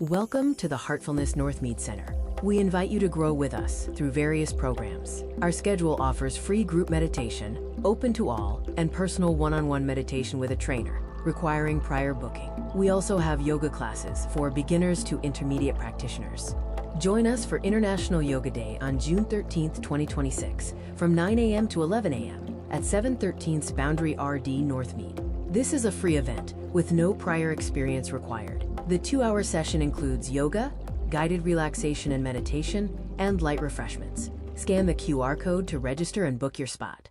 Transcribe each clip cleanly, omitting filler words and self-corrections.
Welcome to the Heartfulness Northmead Center. We invite you to grow with us through various programs. Our schedule offers free group meditation, open to all, and personal one-on-one meditation with a trainer, requiring prior booking. We also have yoga classes for beginners to intermediate practitioners. Join us for International Yoga Day on June 13th, 2026, from 9 a.m. to 11 a.m. at 713th Boundary RD Northmead. This is a free event with no prior experience required. The 2-hour session includes yoga, guided relaxation and meditation, and light refreshments. Scan the QR code to register and book your spot.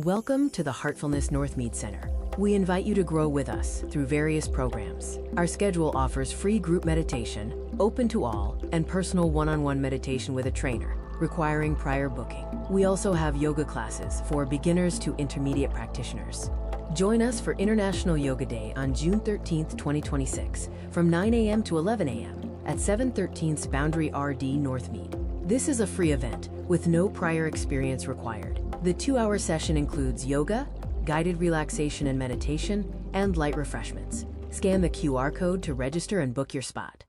Welcome to the Heartfulness Northmead Center. We invite you to grow with us through various programs. Our schedule offers free group meditation, open to all, and personal one-on-one meditation with a trainer, requiring prior booking. We also have yoga classes for beginners to intermediate practitioners. Join us for International Yoga Day on June 13th, 2026, from 9 a.m. to 11 a.m. at 713's Boundary RD Northmead. This is a free event with no prior experience required. The 2-hour session includes yoga, guided relaxation and meditation, and light refreshments. Scan the QR code to register and book your spot.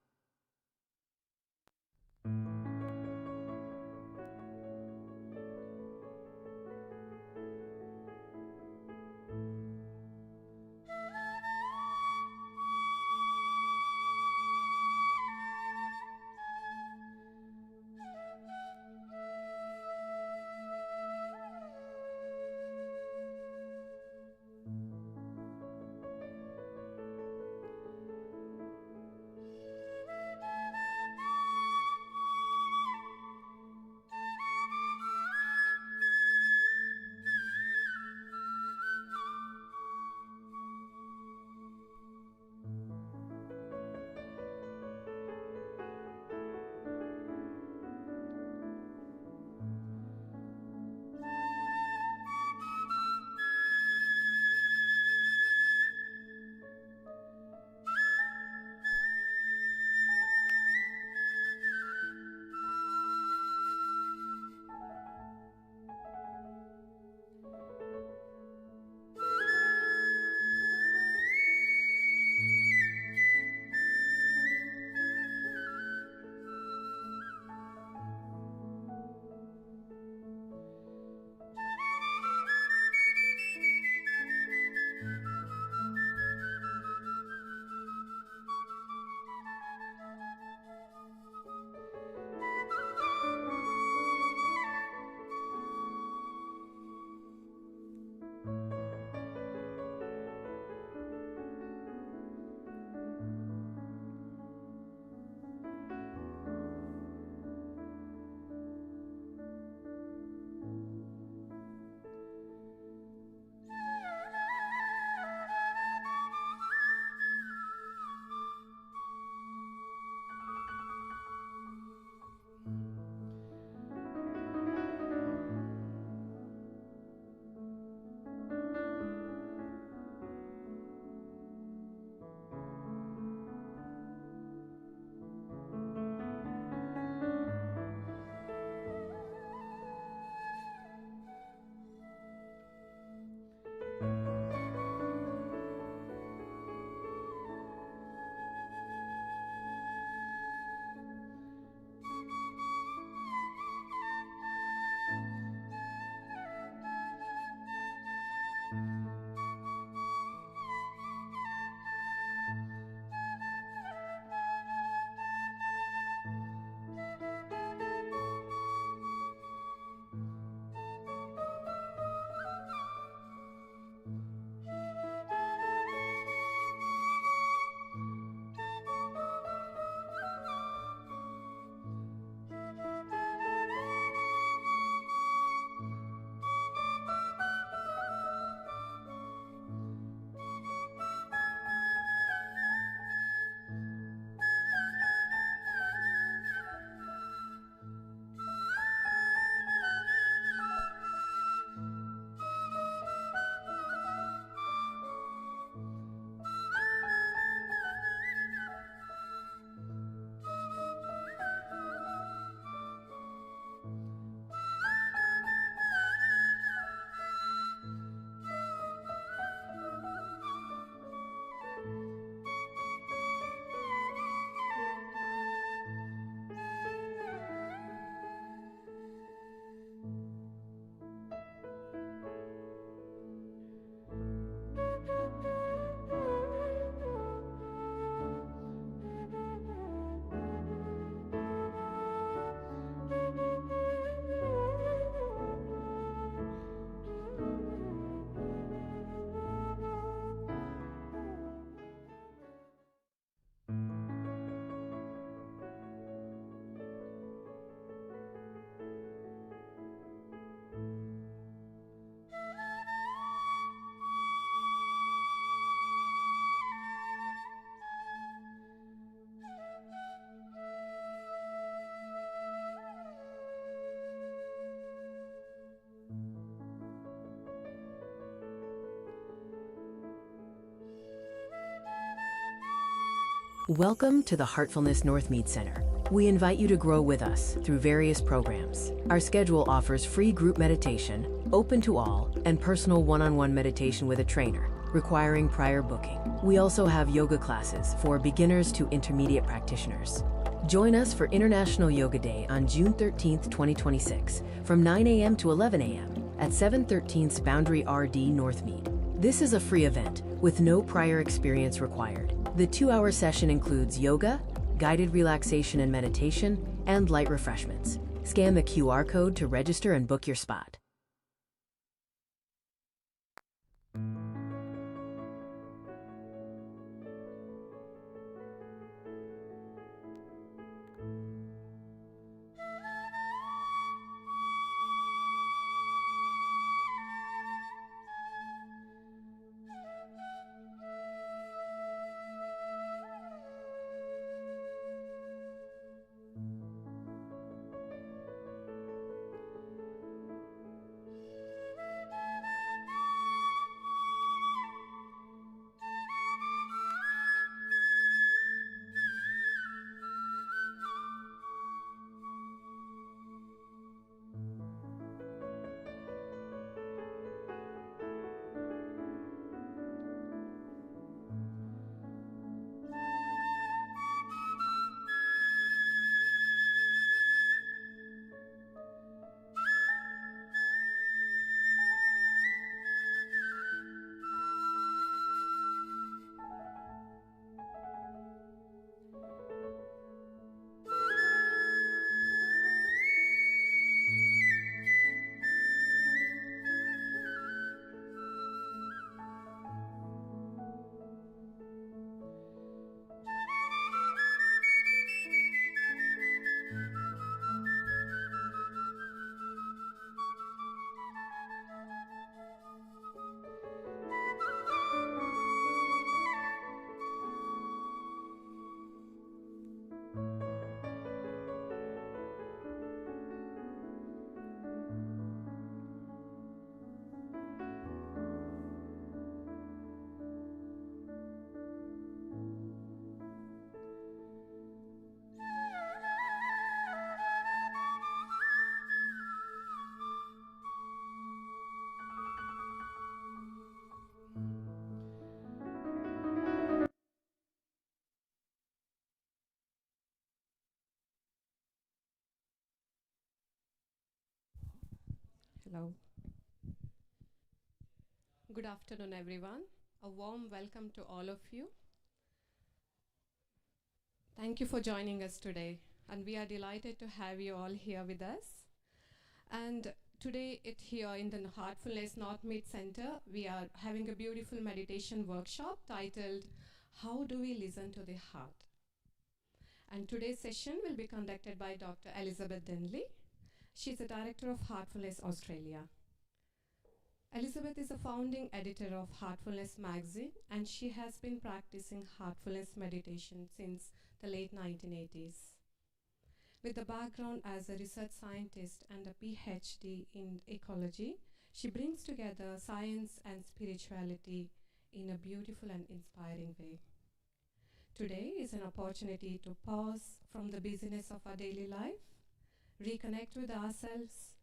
Welcome to the Heartfulness Northmead Center. We invite you to grow with us through various programs. Our schedule offers free group meditation, open to all, and personal one-on-one meditation with a trainer, requiring prior booking. We also have yoga classes for beginners to intermediate practitioners. Join us for International Yoga Day on June 13th, 2026, from 9 a.m. to 11 a.m. at 713 Boundary RD Northmead. This is a free event with no prior experience required. The 2-hour session includes yoga, guided relaxation and meditation, and light refreshments. Scan the QR code to register and book your spot. Hello. Good afternoon, everyone. A warm welcome to all of you. Thank you for joining us today, and we are delighted to have you all here with us. And today, here in the Heartfulness Northmead Center, we are having a beautiful meditation workshop titled, How Do We Listen to the Heart? And today's session will be conducted by Dr. Elizabeth Denley. She's the director of Heartfulness Australia. Elizabeth is a founding editor of Heartfulness magazine, and she has been practicing heartfulness meditation since the late 1980s. With a background as a research scientist and a PhD in ecology, she brings together science and spirituality in a beautiful and inspiring way. Today is an opportunity to pause from the busyness of our daily life, reconnect with ourselves,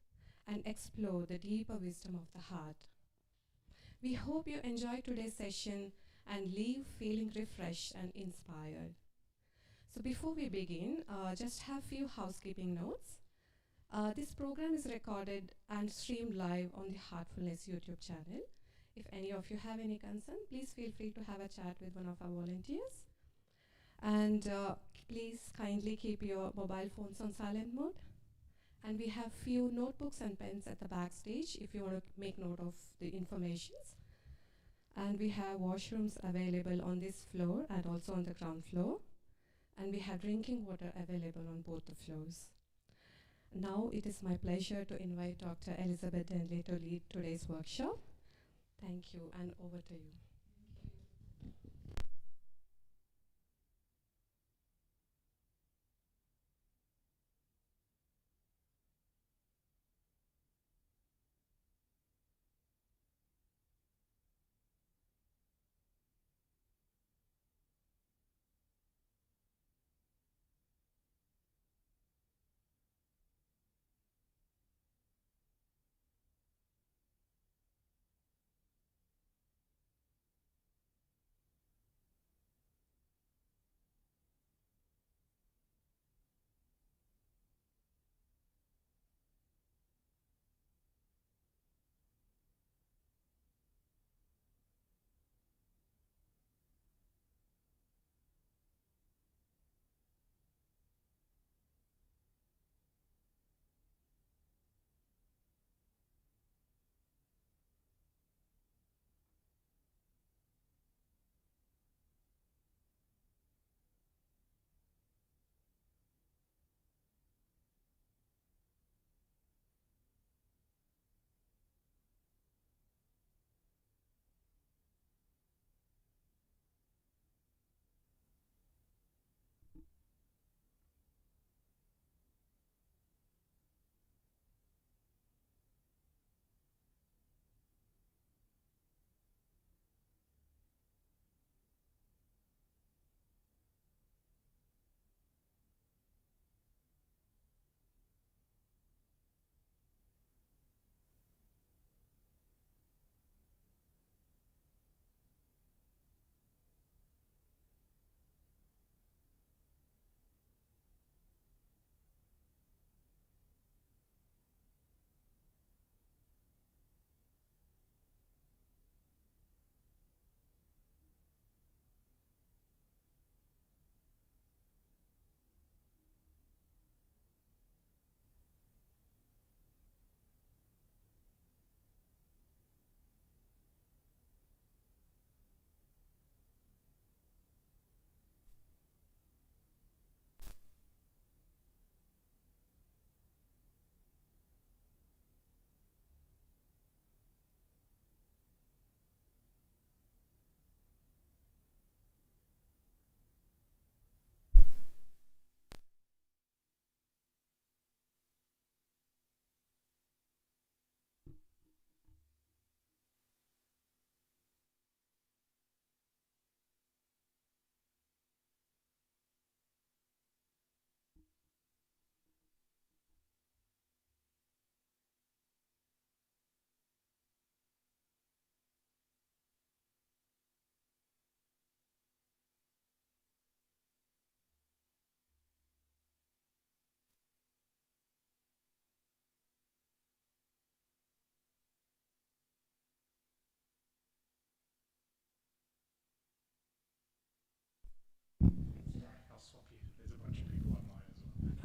and explore the deeper wisdom of the heart. We hope you enjoy today's session and leave feeling refreshed and inspired. So before we begin, just have a few housekeeping notes. This program is recorded and streamed live on the Heartfulness YouTube channel. If any of you have any concern, please feel free to have a chat with one of our volunteers. And please kindly keep your mobile phones on silent mode. And we have few notebooks and pens at the backstage if you want to make note of the informations. And we have washrooms available on this floor and also on the ground floor. And we have drinking water available on both the floors. Now it is my pleasure to invite Dr. Elizabeth Denley to lead today's workshop. Thank you, and over to you.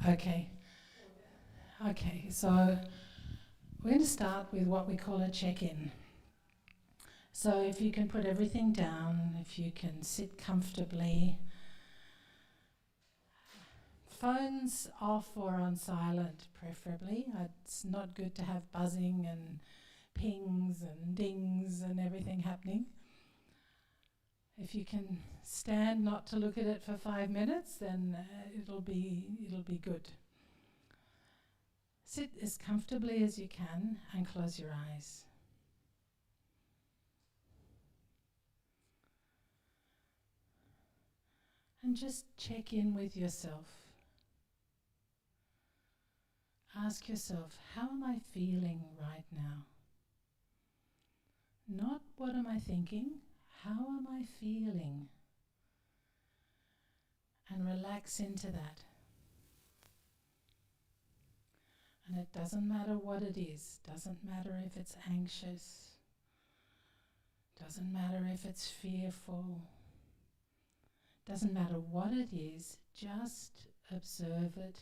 Okay. Okay, so we're going to start with what we call a check-in. So if you can put everything down, if you can sit comfortably, phones off or on silent preferably. It's not good to have buzzing and pings and dings and everything happening. If you can stand not to look at it for 5 minutes, then it'll be good. Sit as comfortably as you can and close your eyes. And just check in with yourself. Ask yourself, how am I feeling right now? Not what am I thinking, how am I feeling? And relax into that. And it doesn't matter what it is, doesn't matter if it's anxious, doesn't matter if it's fearful, doesn't matter what it is, just observe it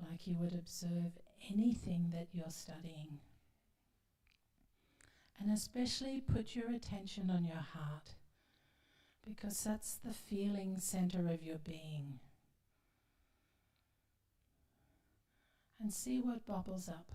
like you would observe anything that you're studying. And especially put your attention on your heart, because that's the feeling center of your being. And see what bubbles up.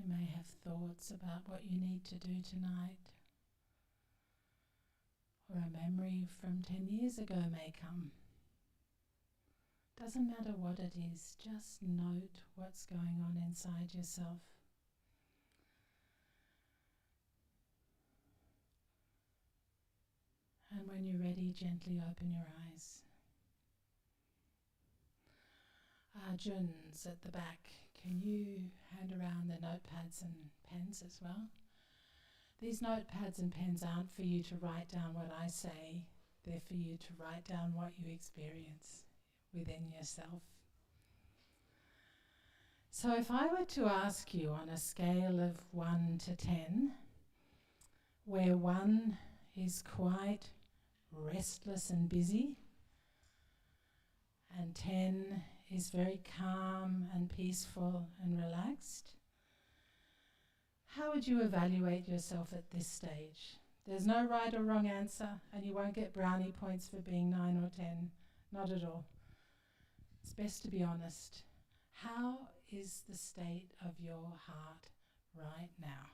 You may have thoughts about what you need to do tonight, or a memory from 10 years ago may come. Doesn't matter what it is, just note what's going on inside yourself. And when you're ready, gently open your eyes. Arjun's at the back. Can you hand around the notepads and pens as well? These notepads and pens aren't for you to write down what I say, they're for you to write down what you experience within yourself. So if I were to ask you on a scale of 1 to 10, where 1 is quite restless and busy, and 10 is very calm and peaceful and relaxed, how would you evaluate yourself at this stage? There's no right or wrong answer, and you won't get brownie points for being 9 or 10. Not at all. It's best to be honest. How is the state of your heart right now?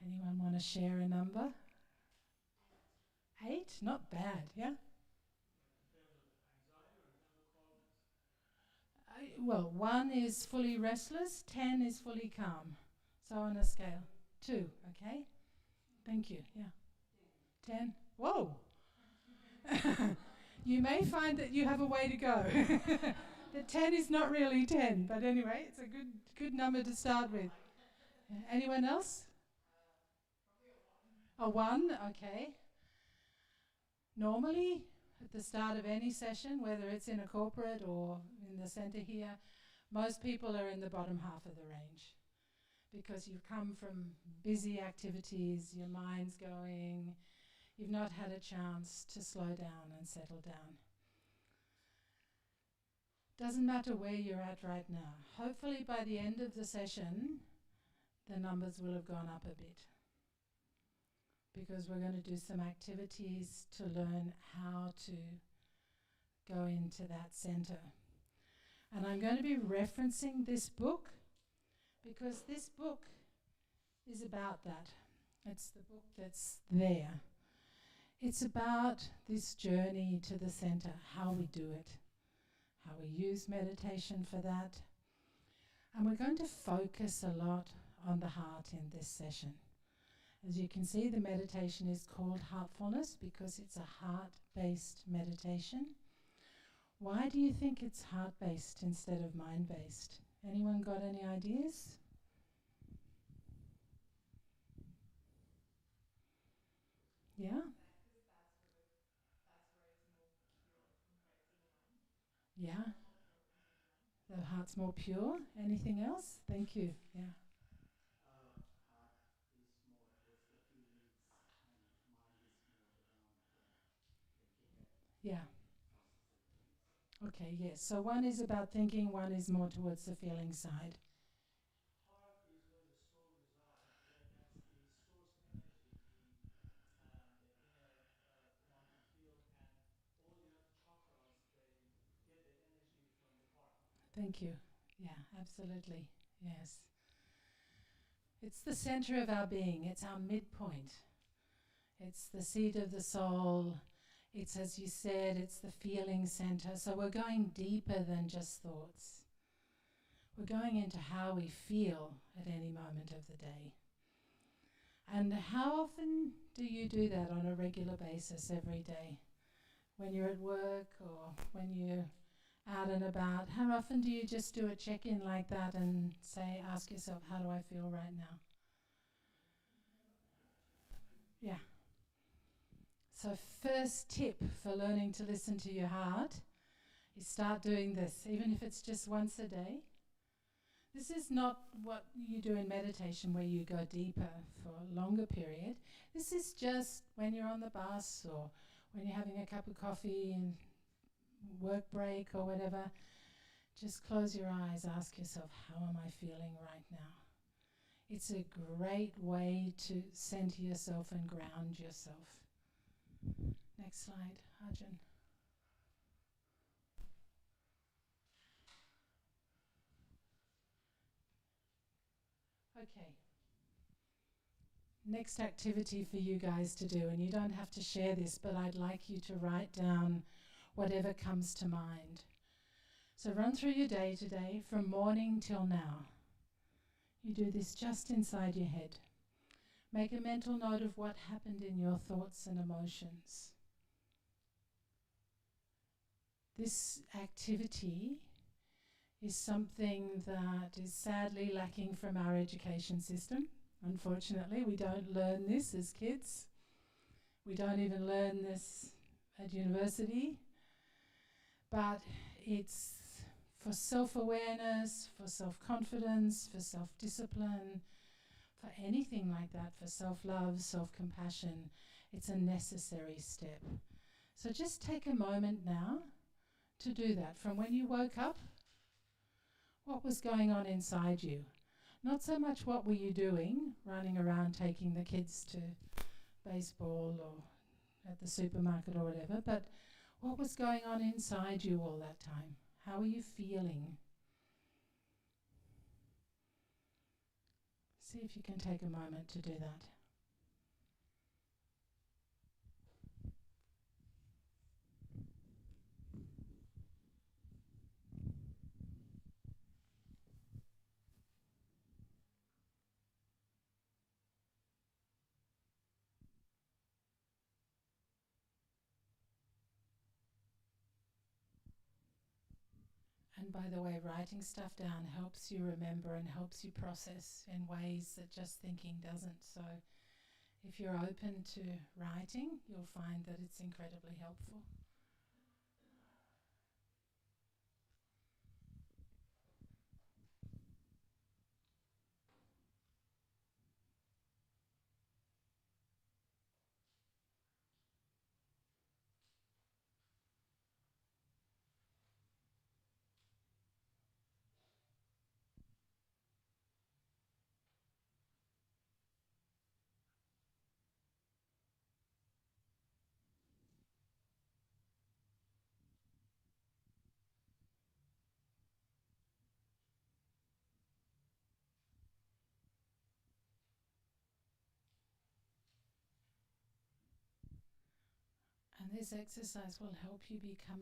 Anyone want to share a number? 8? Not bad, yeah? Well, 1 is fully restless, 10 is fully calm. So on a scale, 2, okay? Thank you, yeah. 10? Whoa! You may find that you have a way to go. The 10 is not really 10, but anyway, it's a good number to start with. Anyone else? A 1, okay. Normally, at the start of any session, whether it's in a corporate or in the centre here, most people are in the bottom half of the range because you've come from busy activities, your mind's going, you've not had a chance to slow down and settle down. Doesn't matter where you're at right now. Hopefully by the end of the session, the numbers will have gone up a bit, because we're going to do some activities to learn how to go into that centre. And I'm going to be referencing this book because this book is about that. It's the book that's there. It's about this journey to the centre, how we do it, how we use meditation for that. And we're going to focus a lot on the heart in this session. As you can see, the meditation is called Heartfulness because it's a heart-based meditation. Why do you think it's heart-based instead of mind-based? Anyone got any ideas? Yeah? Yeah? The heart's more pure. Anything else? Thank you. Yeah. Yeah. Okay, yes. So one is about thinking, one is more towards the feeling side. Thank you. Yeah, absolutely. Yes. It's the center of our being. It's our midpoint. It's the seat of the soul. It's, as you said, it's the feeling center. So we're going deeper than just thoughts. We're going into how we feel at any moment of the day. And how often do you do that on a regular basis every day? When you're at work or when you're out and about, how often do you just do a check-in like that and say, ask yourself, how do I feel right now? Yeah. So first tip for learning to listen to your heart is start doing this, even if it's just once a day. This is not what you do in meditation where you go deeper for a longer period. This is just when you're on the bus or when you're having a cup of coffee and work break or whatever. Just close your eyes, ask yourself, how am I feeling right now? It's a great way to center yourself and ground yourself. Next slide, Arjun. Okay. Next activity for you guys to do, and you don't have to share this, but I'd like you to write down whatever comes to mind. So run through your day today from morning till now. You do this just inside your head. Make a mental note of what happened in your thoughts and emotions. This activity is something that is sadly lacking from our education system. Unfortunately, we don't learn this as kids. We don't even learn this at university. But it's for self-awareness, for self-confidence, for self-discipline, for anything like that, for self-love, self-compassion. It's a necessary step. So just take a moment now to do that. From when you woke up, what was going on inside you? Not so much what were you doing, running around taking the kids to baseball or at the supermarket or whatever, but what was going on inside you all that time? How are you feeling? See if you can take a moment to do that. And by the way, writing stuff down helps you remember and helps you process in ways that just thinking doesn't. So if you're open to writing, you'll find that it's incredibly helpful. And this exercise will help you become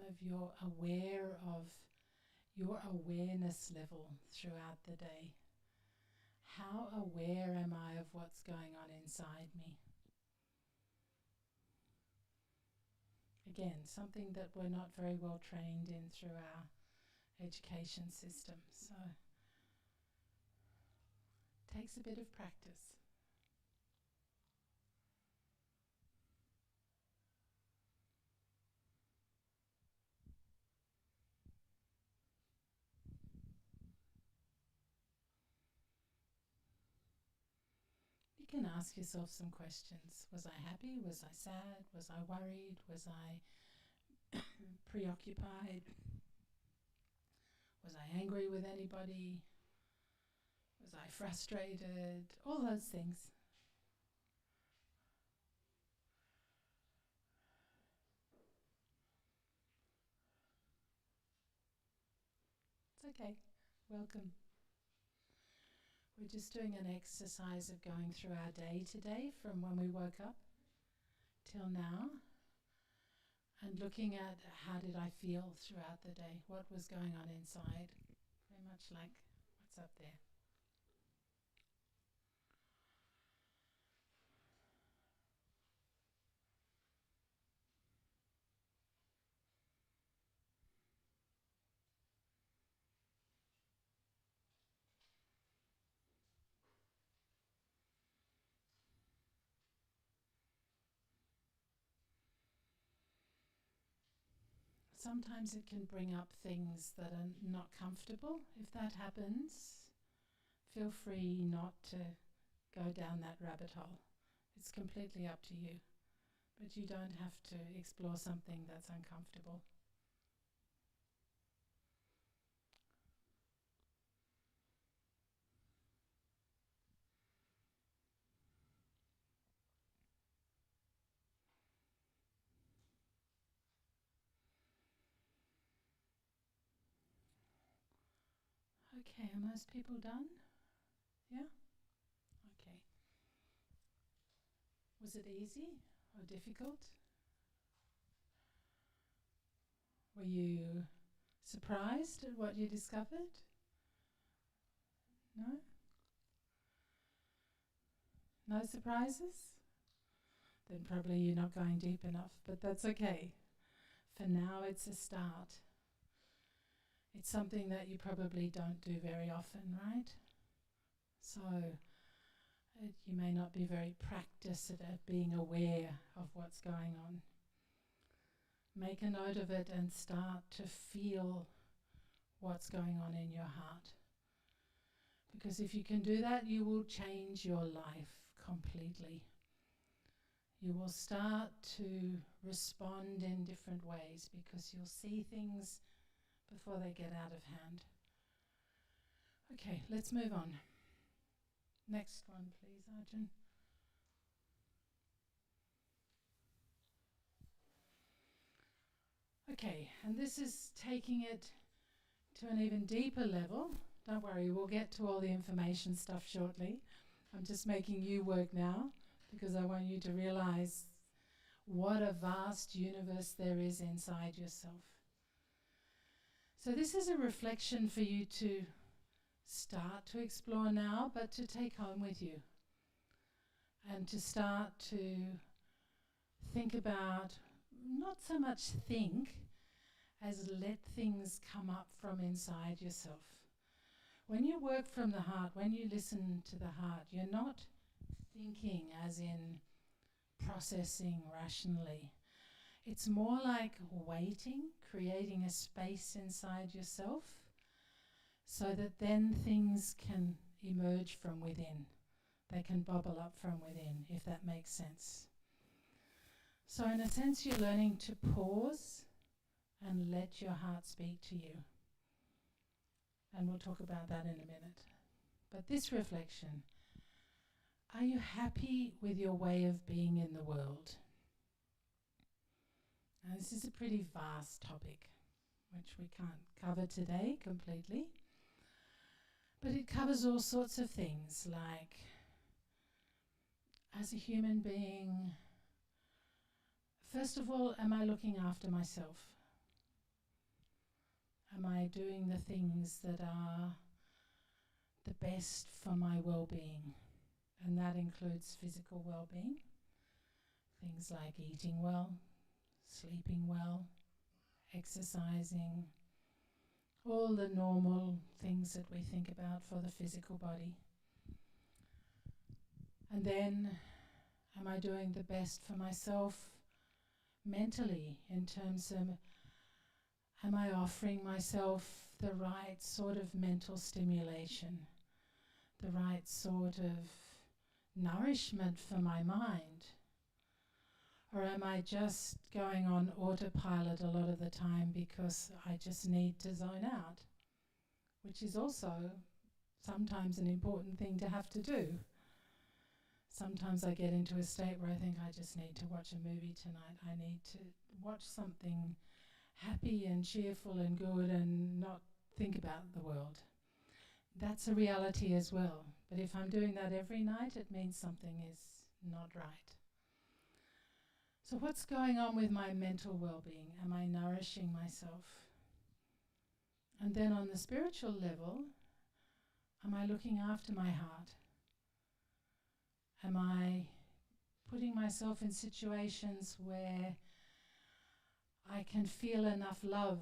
aware of your awareness level throughout the day. How aware am I of what's going on inside me? Again, something that we're not very well trained in through our education system. So it takes a bit of practice. You can ask yourself some questions. Was I happy? Was I sad? Was I worried? Was I preoccupied? Was I angry with anybody? Was I frustrated? All those things. It's okay. Welcome. We're just doing an exercise of going through our day today from when we woke up till now and looking at how did I feel throughout the day, what was going on inside, very much like what's up there. Sometimes it can bring up things that are not comfortable. If that happens, feel free not to go down that rabbit hole. It's completely up to you. But you don't have to explore something that's uncomfortable. Okay, are most people done? Yeah? Okay. Was it easy or difficult? Were you surprised at what you discovered? No? No surprises? Then probably you're not going deep enough, but that's okay. For now, it's a start. It's something that you probably don't do very often, right? So you may not be very practiced at being aware of what's going on. Make a note of it and start to feel what's going on in your heart. Because if you can do that, you will change your life completely. You will start to respond in different ways because you'll see things before they get out of hand. Okay, let's move on. Next one, please, Arjun. Okay, and this is taking it to an even deeper level. Don't worry, we'll get to all the information stuff shortly. I'm just making you work now because I want you to realize what a vast universe there is inside yourself. So this is a reflection for you to start to explore now, but to take home with you. And to start to think about, not so much think, as let things come up from inside yourself. When you work from the heart, when you listen to the heart, you're not thinking as in processing rationally. It's more like waiting, creating a space inside yourself so that then things can emerge from within. They can bubble up from within, if that makes sense. So in a sense, you're learning to pause and let your heart speak to you. And we'll talk about that in a minute. But this reflection, are you happy with your way of being in the world? Now, this is a pretty vast topic, which we can't cover today completely. But it covers all sorts of things, like as a human being, first of all, am I looking after myself? Am I doing the things that are the best for my well-being? And that includes physical well-being, things like eating well, sleeping well, exercising, all the normal things that we think about for the physical body. And then, am I doing the best for myself mentally, in terms of, am I offering myself the right sort of mental stimulation, the right sort of nourishment for my mind? Or am I just going on autopilot a lot of the time because I just need to zone out, which is also sometimes an important thing to have to do. Sometimes I get into a state where I think I just need to watch a movie tonight. I need to watch something happy and cheerful and good and not think about the world. That's a reality as well. But if I'm doing that every night, it means something is not right. So what's going on with my mental well-being? Am I nourishing myself? And then on the spiritual level, am I looking after my heart? Am I putting myself in situations where I can feel enough love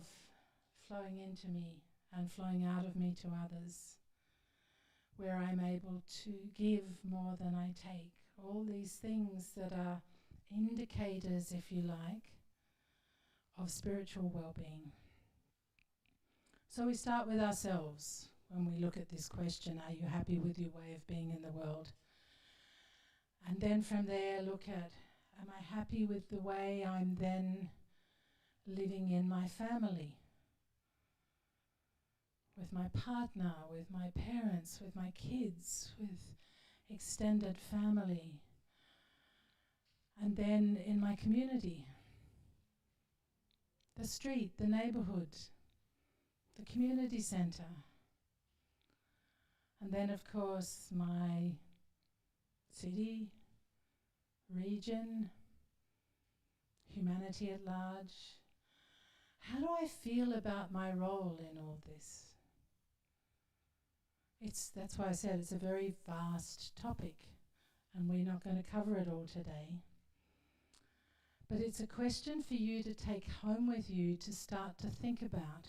flowing into me and flowing out of me to others, where I'm able to give more than I take? All these things that are indicators, if you like, of spiritual well-being. So we start with ourselves when we look at this question, are you happy with your way of being in the world? And then from there look at, am I happy with the way I'm then living in my family? With my partner, with my parents, with my kids, with extended family. And then in my community, the street, the neighbourhood, the community centre. And then of course my city, region, humanity at large. How do I feel about my role in all this? That's why I said it's a very vast topic, and we're not going to cover it all today. But it's a question for you to take home with you to start to think about.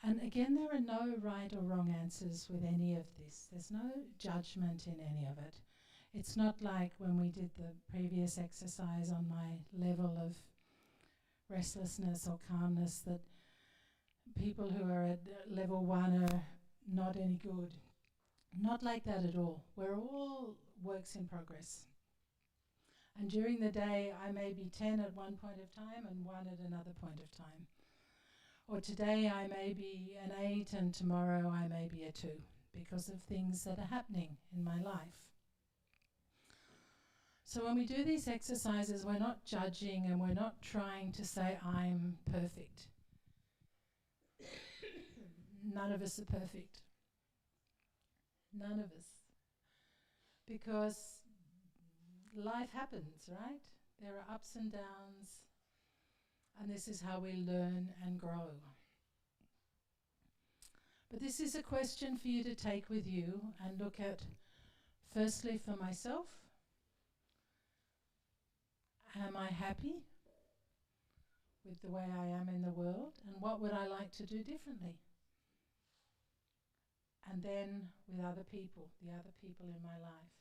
And again, there are no right or wrong answers with any of this. There's no judgment in any of it. It's not like when we did the previous exercise on my level of restlessness or calmness, that people who are at level 1 are not any good. Not like that at all. We're all works in progress. And during the day, I may be 10 at one point of time and 1 at another point of time. Or today I may be an 8 and tomorrow I may be a 2 because of things that are happening in my life. So when we do these exercises, we're not judging and we're not trying to say, I'm perfect. None of us are perfect. None of us. Because life happens, right? There are ups and downs, and this is how we learn and grow. But this is a question for you to take with you and look at, firstly for myself. Am I happy with the way I am in the world, and what would I like to do differently? And then with other people, the other people in my life.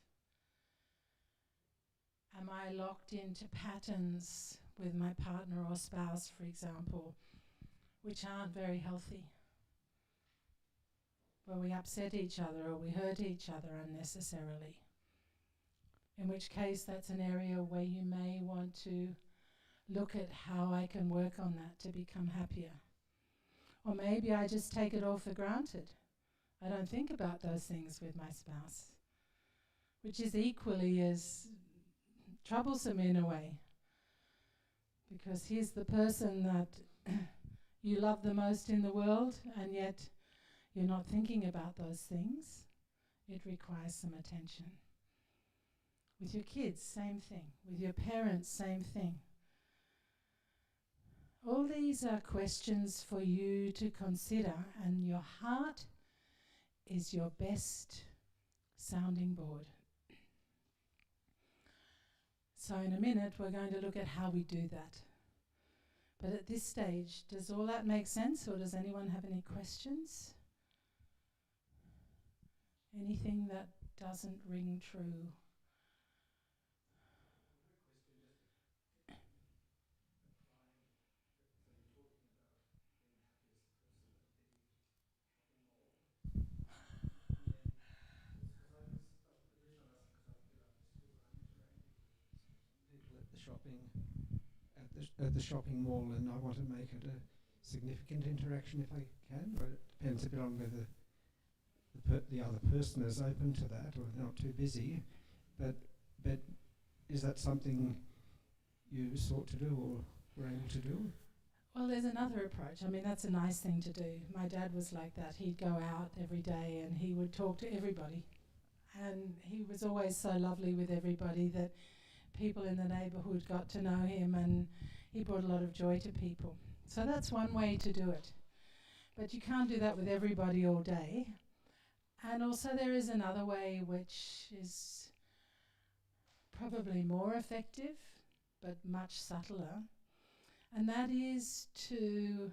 Am I locked into patterns with my partner or spouse, for example, which aren't very healthy? Where we upset each other or we hurt each other unnecessarily. In which case that's an area where you may want to look at how I can work on that to become happier. Or maybe I just take it all for granted. I don't think about those things with my spouse, which is equally as troublesome in a way, because he's the person that you love the most in the world, and yet you're not thinking about those things. It requires some attention. With your kids, same thing. With your parents, same thing. All these are questions for you to consider, and your heart is your best sounding board. So in a minute we're going to look at how we do that. But at this stage, does all that make sense, or does anyone have any questions? Anything that doesn't ring true? At the shopping mall, and I want to make it a significant interaction if I can. But it depends a bit on whether the other person is open to that or not too busy. But is that something you sought to do or were able to do? Well, there's another approach. I mean, that's a nice thing to do. My dad was like that. He'd go out every day and he would talk to everybody. And he was always so lovely with everybody that people in the neighbourhood got to know him, and he brought a lot of joy to people. So that's one way to do it. But you can't do that with everybody all day. And also there is another way which is probably more effective but much subtler, and that is to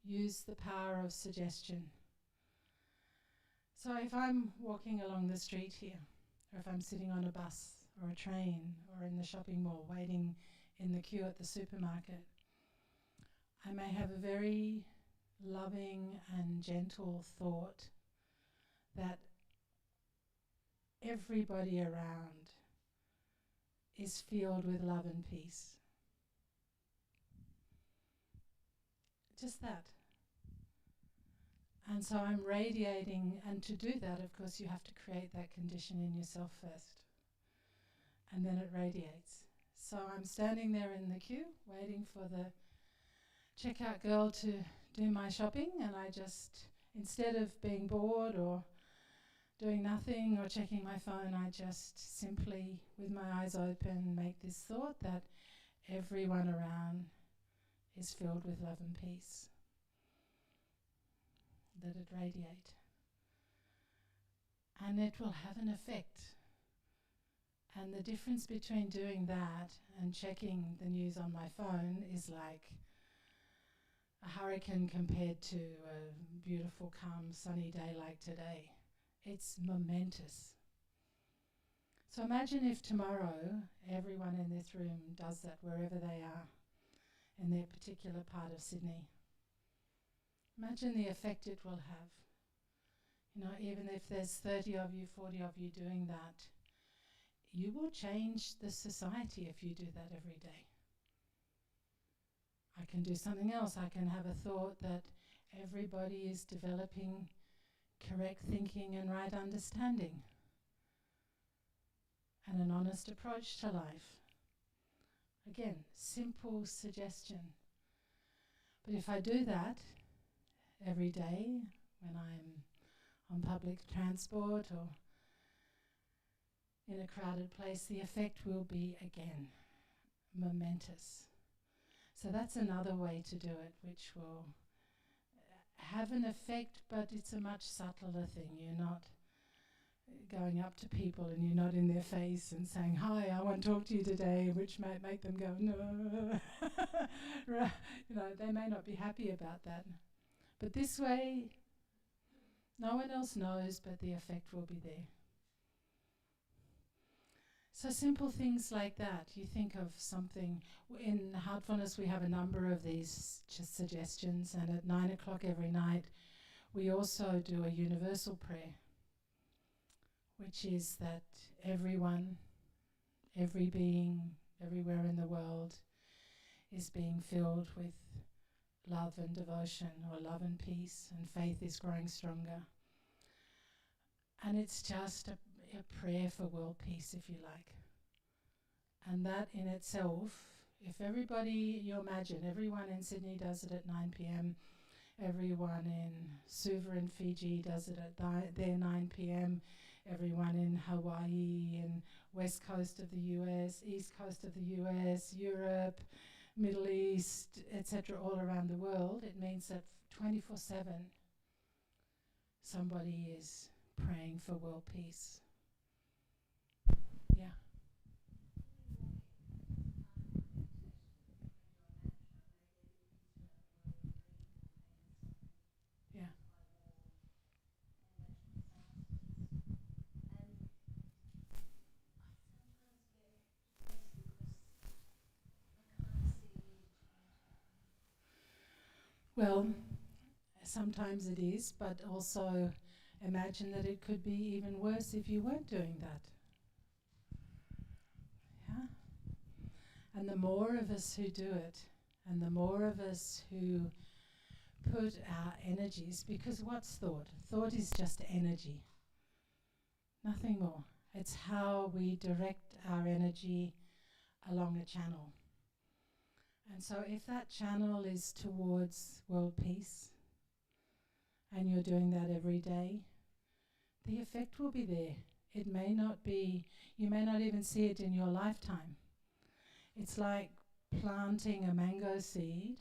use the power of suggestion. So if I'm walking along the street here, or if I'm sitting on a bus or a train or in the shopping mall waiting in the queue at the supermarket, I may have a very loving and gentle thought that everybody around is filled with love and peace. Just that. And so I'm radiating, and to do that, of course, you have to create that condition in yourself first. And then it radiates. So I'm standing there in the queue, waiting for the checkout girl to do my shopping, and I just, instead of being bored or doing nothing or checking my phone, I just simply, with my eyes open, make this thought that everyone around is filled with love and peace. Let it radiate. And it will have an effect. And the difference between doing that and checking the news on my phone is like a hurricane compared to a beautiful, calm, sunny day like today. It's momentous. So imagine if tomorrow everyone in this room does that wherever they are in their particular part of Sydney. Imagine the effect it will have. You know, even if there's 30 of you, 40 of you doing that, you will change the society if you do that every day. I can do something else. I can have a thought that everybody is developing correct thinking and right understanding and an honest approach to life. Again, simple suggestion. But if I do that every day when I'm on public transport or in a crowded place, the effect will be, again, momentous. So that's another way to do it, which will have an effect, but it's a much subtler thing. You're not going up to people and you're not in their face and saying, "Hi, I want to talk to you today," which might make them go, "No." You know, they may not be happy about that. But this way, no one else knows, but the effect will be there. So simple things like that. You think of something. In Heartfulness, we have a number of these suggestions, and at 9 o'clock every night, we also do a universal prayer, which is that everyone, every being, everywhere in the world is being filled with love and devotion, or love and peace, and faith is growing stronger. And it's just a prayer for world peace, if you like. And that in itself, if everybody, you imagine, everyone in Sydney does it at 9 p.m, everyone in Suva and Fiji does it at their 9 p.m, everyone in Hawaii and west coast of the US, east coast of the US, Europe, Middle East, etc., all around the world, it means that 24/7 somebody is praying for world peace. Yeah. Well, sometimes it is, but also imagine that it could be even worse if you weren't doing that. Yeah? And the more of us who do it, and the more of us who put our energies, because what's thought? Thought is just energy, nothing more. It's how we direct our energy along a channel. And so if that channel is towards world peace, and you're doing that every day, the effect will be there. It may not be, you may not even see it in your lifetime. It's like planting a mango seed.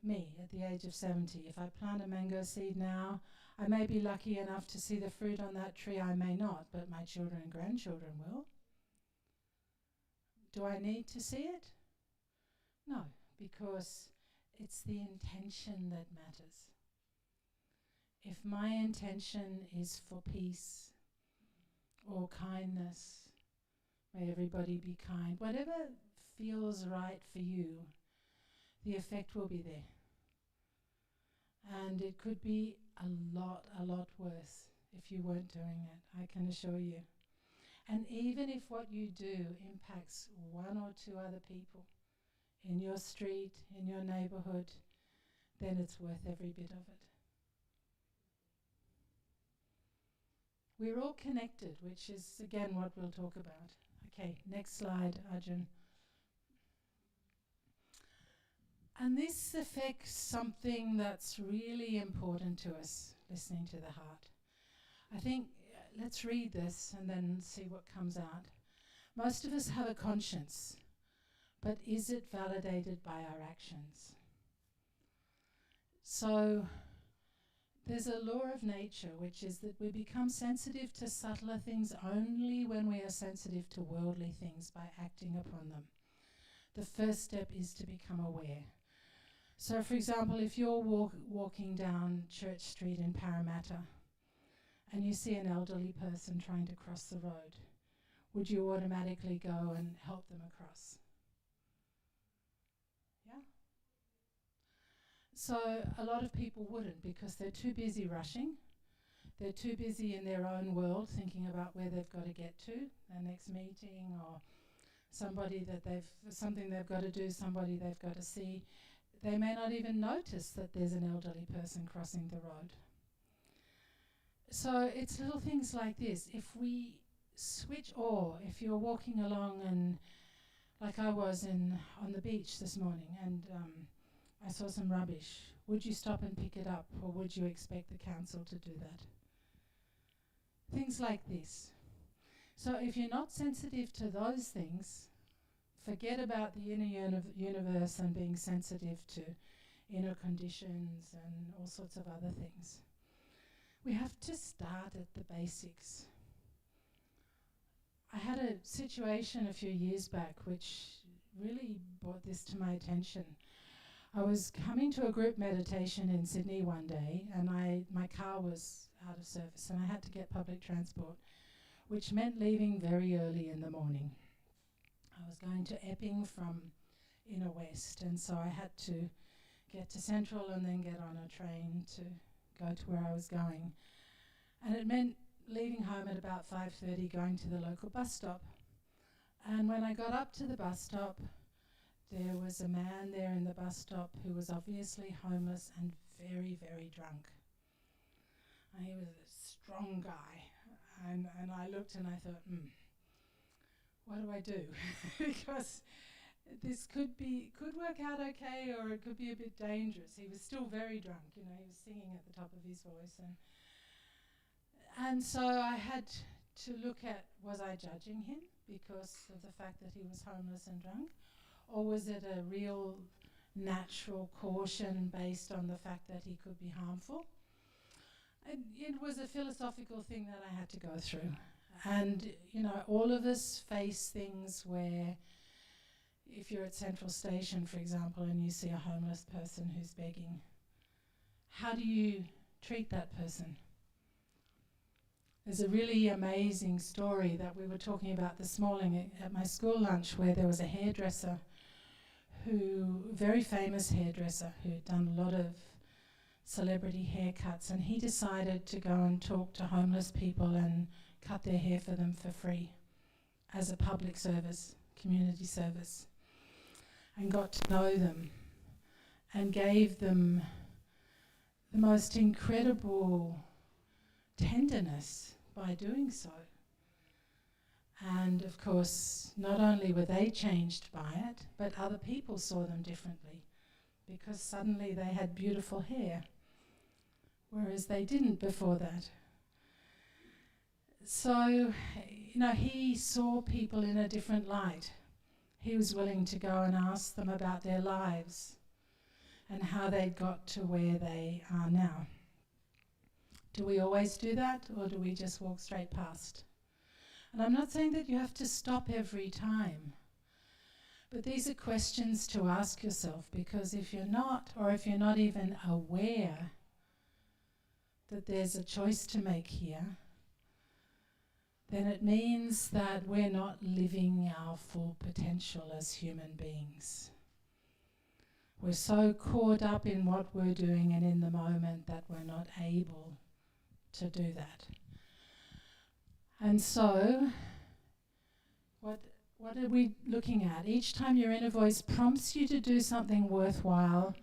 Me, at the age of 70, if I plant a mango seed now, I may be lucky enough to see the fruit on that tree, I may not, but my children and grandchildren will. Do I need to see it? No, because it's the intention that matters. If my intention is for peace or kindness, may everybody be kind, whatever feels right for you, the effect will be there. And it could be a lot worse if you weren't doing it, I can assure you. And even if what you do impacts one or two other people in your street, in your neighborhood, then it's worth every bit of it. We're all connected, which is again what we'll talk about. Okay, next slide, Arjun. And this affects something that's really important to us, listening to the heart. I think, let's read this and then see what comes out. Most of us have a conscience, but is it validated by our actions? So there's a law of nature, which is that we become sensitive to subtler things only when we are sensitive to worldly things by acting upon them. The first step is to become aware. So, for example, if you're walking down Church Street in Parramatta and you see an elderly person trying to cross the road, would you automatically go and help them across? Yeah? So a lot of people wouldn't, because they're too busy rushing. They're too busy in their own world thinking about where they've got to get to, their next meeting, or something they've got to do, somebody they've got to see. They may not even notice that there's an elderly person crossing the road. So it's little things like this. If we switch, or if you're walking along and, like I was on the beach this morning, and I saw some rubbish, would you stop and pick it up, or would you expect the council to do that? Things like this. So if you're not sensitive to those things, forget about the inner universe and being sensitive to inner conditions and all sorts of other things. We have to start at the basics. I had a situation a few years back which really brought this to my attention. I was coming to a group meditation in Sydney one day, and my car was out of service and I had to get public transport, which meant leaving very early in the morning. I was going to Epping from Inner West, and so I had to get to Central and then get on a train to go to where I was going. And it meant leaving home at about 5:30, going to the local bus stop. And when I got up to the bus stop, there was a man there in the bus stop who was obviously homeless and very, very drunk. And he was a strong guy. And I looked and I thought, what do I do? Because this could work out okay, or it could be a bit dangerous. He was still very drunk, he was singing at the top of his voice. And so I had to look at, was I judging him because of the fact that he was homeless and drunk? Or was it a real natural caution based on the fact that he could be harmful? And it was a philosophical thing that I had to go through. And, all of us face things where, if you're at Central Station, for example, and you see a homeless person who's begging, how do you treat that person? There's a really amazing story that we were talking about this morning at my school lunch, where there was a hairdresser very famous hairdresser who'd done a lot of celebrity haircuts, and he decided to go and talk to homeless people and cut their hair for them for free as a public service, community service, and got to know them and gave them the most incredible tenderness by doing so. And of course, not only were they changed by it, but other people saw them differently, because suddenly they had beautiful hair, whereas they didn't before that. So, he saw people in a different light. He was willing to go and ask them about their lives and how they'd got to where they are now. Do we always do that, or do we just walk straight past? And I'm not saying that you have to stop every time, but these are questions to ask yourself, because if you're not, or if you're not even aware that there's a choice to make here, then it means that we're not living our full potential as human beings. We're so caught up in what we're doing and in the moment that we're not able to do that. And so, what are we looking at? Each time your inner voice prompts you to do something worthwhile,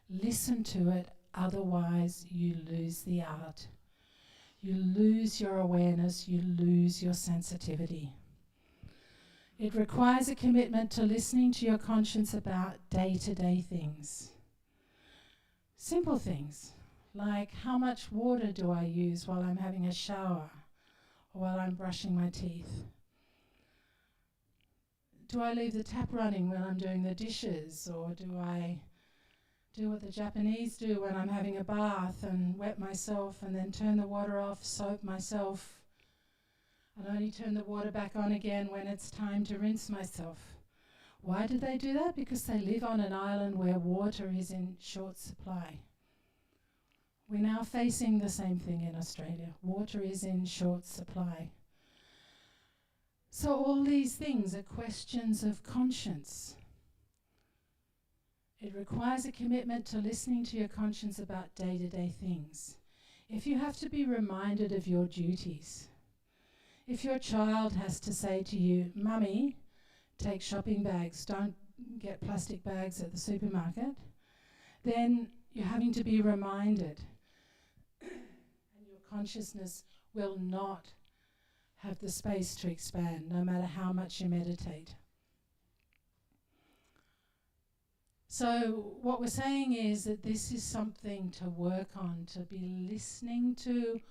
listen to it, otherwise you lose the art. You lose your awareness, you lose your sensitivity. It requires a commitment to listening to your conscience about day-to-day things. Simple things, like how much water do I use while I'm having a shower or while I'm brushing my teeth? Do I leave the tap running when I'm doing the dishes, or do I do what the Japanese do when I'm having a bath and wet myself and then turn the water off, soap myself, and only turn the water back on again when it's time to rinse myself? Why do they do that? Because they live on an island where water is in short supply. We're now facing the same thing in Australia. Water is in short supply. So all these things are questions of conscience. It requires a commitment to listening to your conscience about day-to-day things. If you have to be reminded of your duties, if your child has to say to you, "Mummy, take shopping bags, don't get plastic bags at the supermarket," then you're having to be reminded. And your consciousness will not have the space to expand, no matter how much you meditate. So what we're saying is that this is something to work on, to be listening to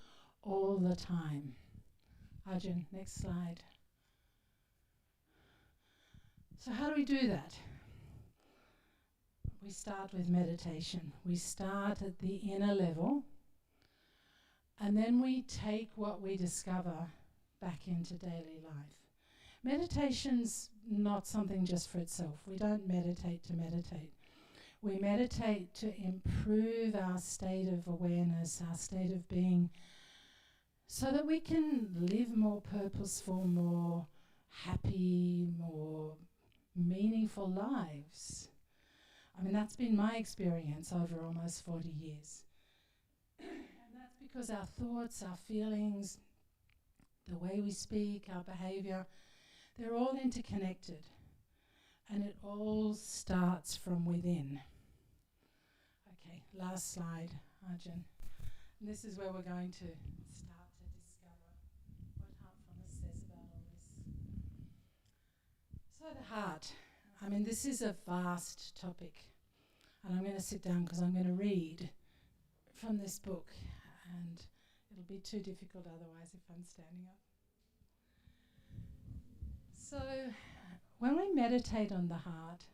all the time. Arjun, next slide. So how do we do that? We start with meditation. We start at the inner level, and then we take what we discover back into daily life. Meditation's not something just for itself. We don't meditate to meditate. We meditate to improve our state of awareness, our state of being, so that we can live more purposeful, more happy, more meaningful lives. I mean, that's been my experience over almost 40 years. And that's because our thoughts, our feelings, the way we speak, our behavior, they're all interconnected. And it all starts from within. Okay, last slide, Arjun. And this is where we're going to start to discover what heartfulness says about all this. So the heart. I mean, this is a vast topic. And I'm going to sit down because I'm going to read from this book. And it'll be too difficult otherwise if I'm standing up. So when we meditate on the heart,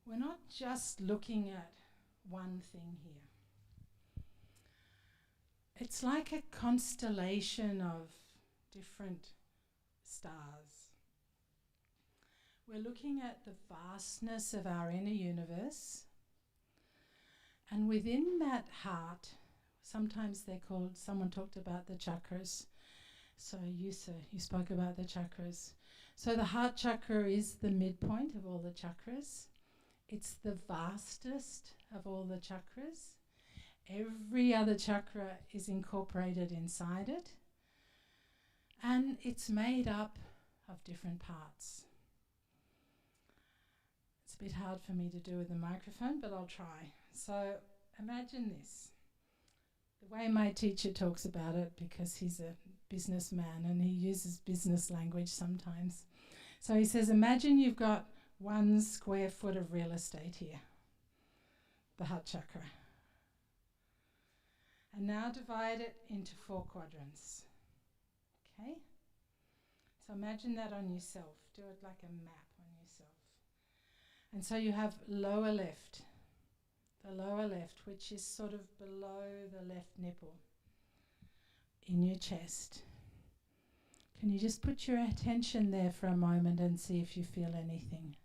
we're not just looking at one thing here. It's like a constellation of different stars. We're looking at the vastness of our inner universe, and within that heart, sometimes they're called, someone talked about the chakras. So you spoke about the chakras. So the heart chakra is the midpoint of all the chakras. It's the vastest of all the chakras. Every other chakra is incorporated inside it. And it's made up of different parts. It's a bit hard for me to do with the microphone, but I'll try. So imagine this. The way my teacher talks about it, because he's a businessman and he uses business language sometimes. So he says, imagine you've got 1 square foot of real estate here, the heart chakra. And now divide it into 4 quadrants. Okay? So imagine that on yourself. Do it like a map on yourself. And so you have lower left. The lower left, which is sort of below the left nipple in your chest. Can you just put your attention there for a moment and see if you feel anything?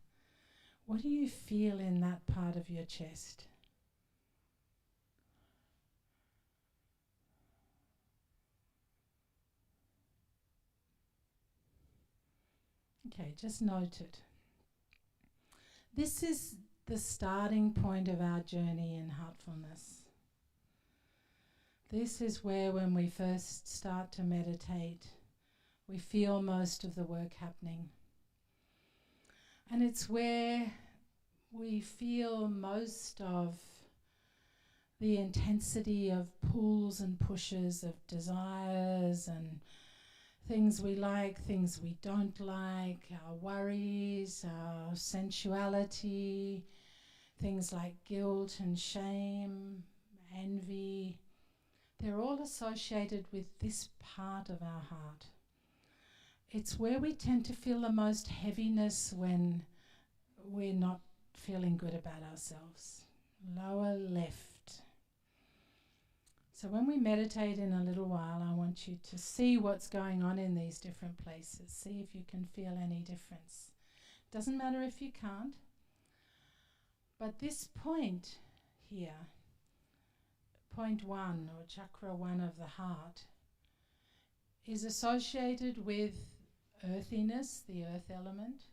What do you feel in that part of your chest? Okay, just note it. This is the starting point of our journey in heartfulness. This is where, when we first start to meditate, we feel most of the work happening. And it's where we feel most of the intensity of pulls and pushes, of desires and things we like, things we don't like, our worries, our sensuality, things like guilt and shame, envy. They're all associated with this part of our heart. It's where we tend to feel the most heaviness when we're not feeling good about ourselves. Lower left. So when we meditate in a little while, I want you to see what's going on in these different places. See if you can feel any difference. Doesn't matter if you can't. But this point here, point 1 or chakra 1 of the heart, is associated with earthiness, the earth element.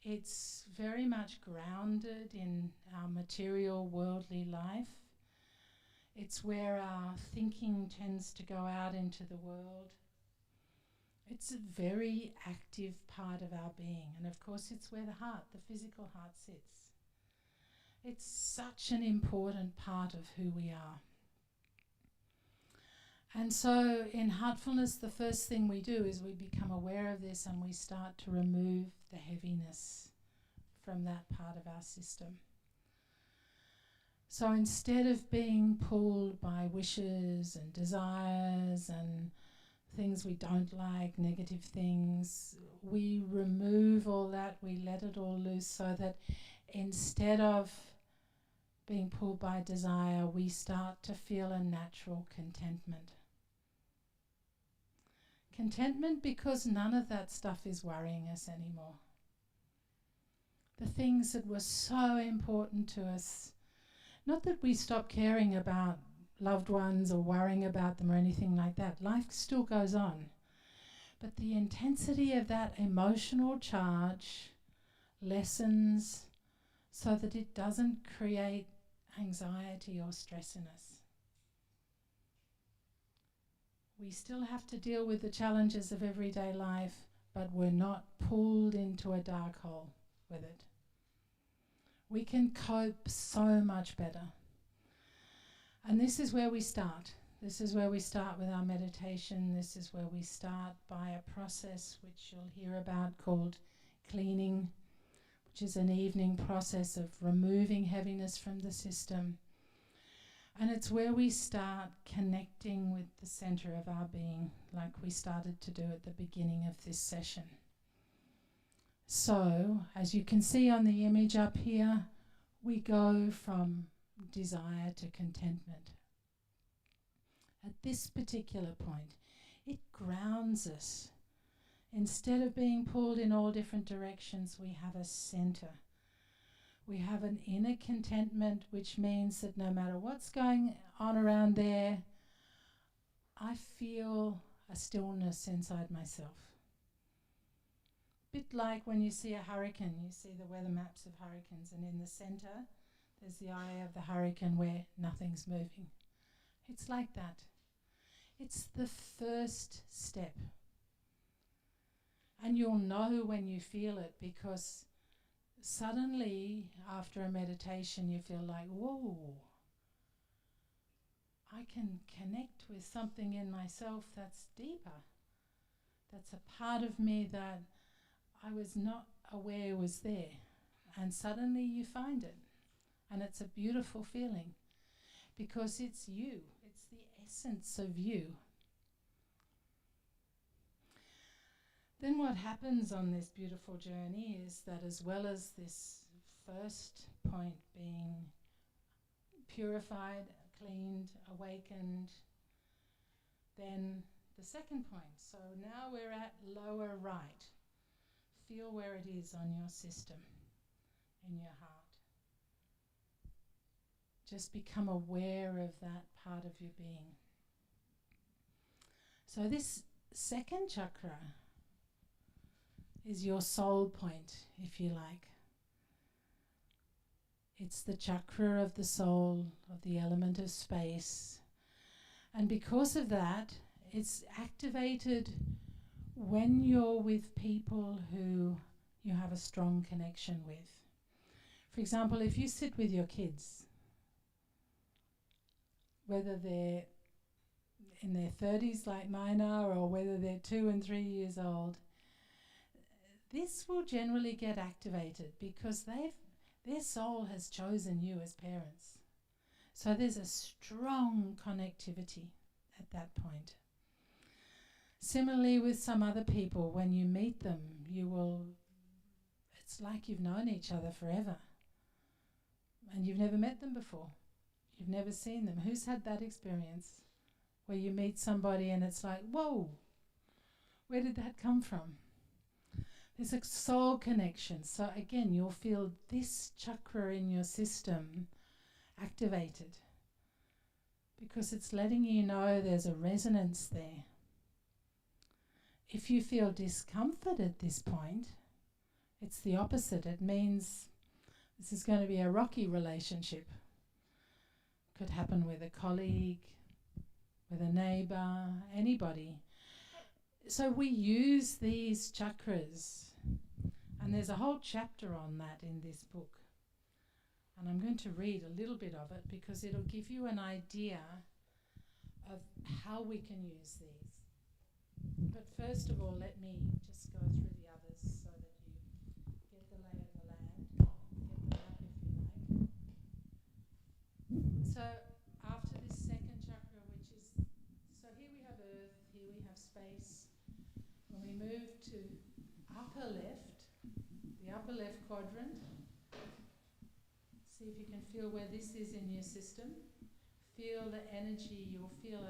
It's very much grounded in our material worldly life. It's where our thinking tends to go out into the world. It's a very active part of our being. And of course it's where the heart, the physical heart, sits. It's such an important part of who we are. And so in heartfulness, the first thing we do is we become aware of this and we start to remove the heaviness from that part of our system. So instead of being pulled by wishes and desires and things we don't like, negative things, we remove all that, we let it all loose, so that instead of being pulled by desire, we start to feel a natural contentment. Contentment because none of that stuff is worrying us anymore. The things that were so important to us, not that we stop caring about loved ones or worrying about them or anything like that. Life still goes on. But the intensity of that emotional charge lessens so that it doesn't create anxiety or stress in us. We still have to deal with the challenges of everyday life, but we're not pulled into a dark hole with it. We can cope so much better. And this is where we start. This is where we start with our meditation. This is where we start by a process which you'll hear about called cleaning, which is an evening process of removing heaviness from the system. And it's where we start connecting with the center of our being, like we started to do at the beginning of this session. So, as you can see on the image up here, we go from desire to contentment. At this particular point, it grounds us. Instead of being pulled in all different directions, we have a center. We have an inner contentment, which means that no matter what's going on around there, I feel a stillness inside myself. Bit like when you see a hurricane, you see the weather maps of hurricanes, and in the centre there's the eye of the hurricane where nothing's moving. It's like that. It's the first step. And you'll know when you feel it, because suddenly after a meditation you feel like, whoa, I can connect with something in myself that's deeper. That's a part of me that I was not aware was there. And suddenly you find it. And it's a beautiful feeling, because it's you. It's the essence of you. Then what happens on this beautiful journey is that, as well as this first point being purified, cleaned, awakened, then the second point. So now we're at lower right. Feel where it is on your system, in your heart. Just become aware of that part of your being. So this second chakra is your soul point, if you like. It's the chakra of the soul, of the element of space. And because of that, it's activated when you're with people who you have a strong connection with. For example, if you sit with your kids, whether they're in their 30s like mine are, or whether they're 2 and 3 years old, this will generally get activated because their soul has chosen you as parents. So there's a strong connectivity at that point. Similarly with some other people, when you meet them, it's like you've known each other forever. And you've never met them before. You've never seen them. Who's had that experience where you meet somebody and it's like, whoa, where did that come from? There's a soul connection. So again, you'll feel this chakra in your system activated because it's letting you know there's a resonance there. If you feel discomfort at this point, it's the opposite. It means this is going to be a rocky relationship. Could happen with a colleague, with a neighbour, anybody. So we use these chakras, and there's a whole chapter on that in this book. And I'm going to read a little bit of it because it'll give you an idea of how we can use these. But first of all, let me just go through the others so that you get the lay of the land, get the map if you like. So after this second chakra, which is, so here we have earth, here we have space. When we move to upper left, the upper left quadrant, see if you can feel where this is in your system. Feel the energy, you'll feel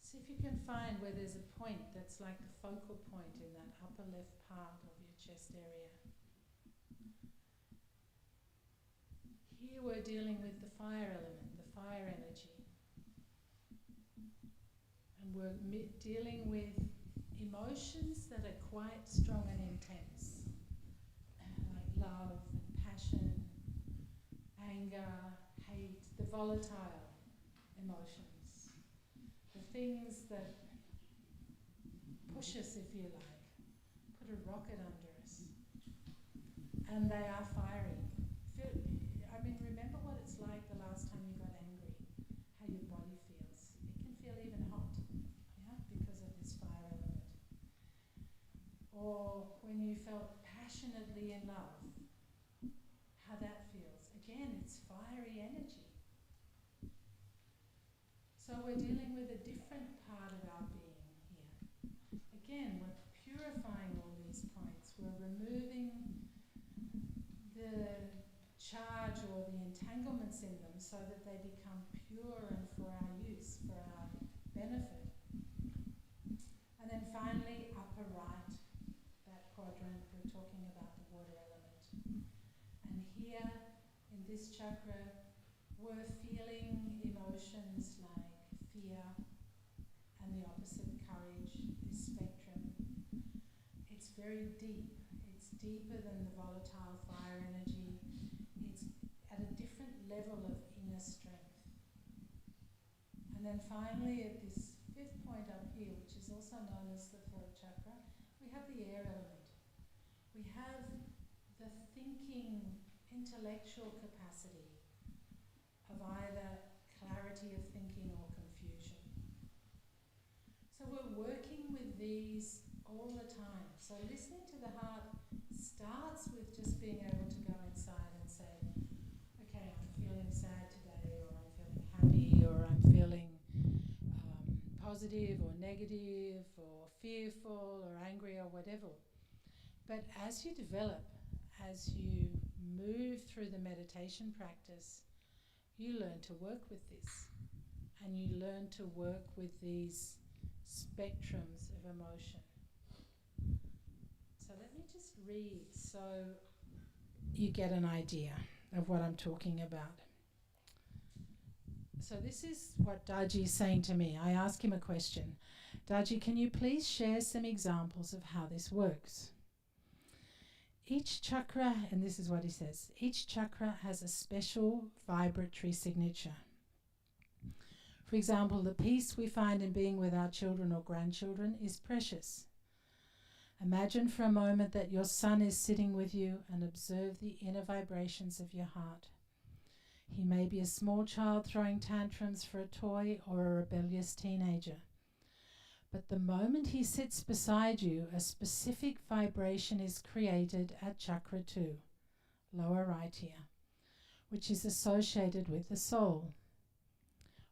see if you can find where there's a point that's like the focal point in that upper left part of your chest area. Here we're dealing with the fire element, the fire energy. And we're dealing with emotions that are quite strong and intense, like love and passion, anger, hate, the volatile emotions, the things that push us, if you like, put a rocket under us. And they are fiery. Remember what it's like the last time you got angry, how your body feels. It can feel even hot, yeah, because of this fire element. Or when you felt passionately in love, how that feels. Again, it's fiery energy. So we're dealing with a different part of our being here. Again, we're purifying all these points. We're removing the charge or the entanglements in them so that they become pure and for our use, for our benefit. And then finally, upper right, that quadrant, we're talking about the water element. And here, in this chakra, we're feeling emotions like fear and the opposite, courage, this spectrum. It's very deep. It's deeper than the volatile fire energy. It's at a different level of inner strength. And then finally, at this fifth point up here, which is also known as the throat chakra, we have the air element. We have the thinking, intellectual capacity of either clarity of thinking or confusion. So we're working with these all the time. So listening to the heart starts with just being able to go inside and say, okay, I'm feeling sad today, or I'm feeling happy, or I'm feeling positive or negative or fearful or angry or whatever. But as you develop, as you move through the meditation practice, you learn to work with this, and you learn to work with these spectrums of emotion. So let me just read so you get an idea of what I'm talking about. So this is what Daji is saying to me. I ask him a question. Daji, can you please share some examples of how this works? Each chakra, and this is what he says, each chakra has a special vibratory signature. For example, the peace we find in being with our children or grandchildren is precious. Imagine for a moment that your son is sitting with you and observe the inner vibrations of your heart. He may be a small child throwing tantrums for a toy or a rebellious teenager. But the moment he sits beside you, a specific vibration is created at chakra 2, lower right here, which is associated with the soul.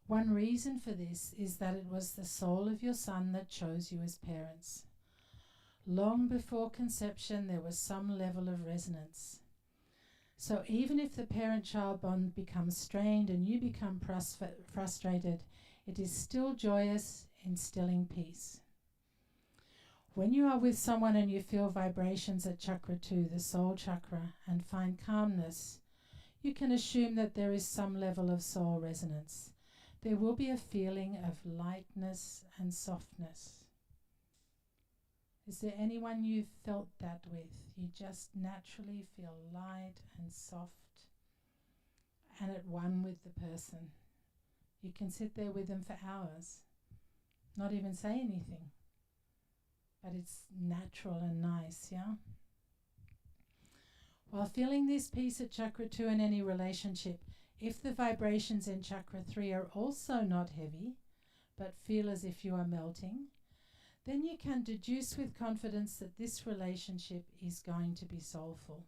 One reason for this is that it was the soul of your son that chose you as parents. Long before conception, there was some level of resonance. So even if the parent-child bond becomes strained and you become frustrated, it is still joyous, instilling peace. When you are with someone and you feel vibrations at chakra 2, the soul chakra, and find calmness, you can assume that there is some level of soul resonance. There will be a feeling of lightness and softness. Is there anyone you've felt that with? You just naturally feel light and soft and at one with the person. You can sit there with them for hours, not even say anything, but it's natural and nice, yeah? While feeling this peace at chakra 2 in any relationship, if the vibrations in chakra 3 are also not heavy, but feel as if you are melting, then you can deduce with confidence that this relationship is going to be soulful.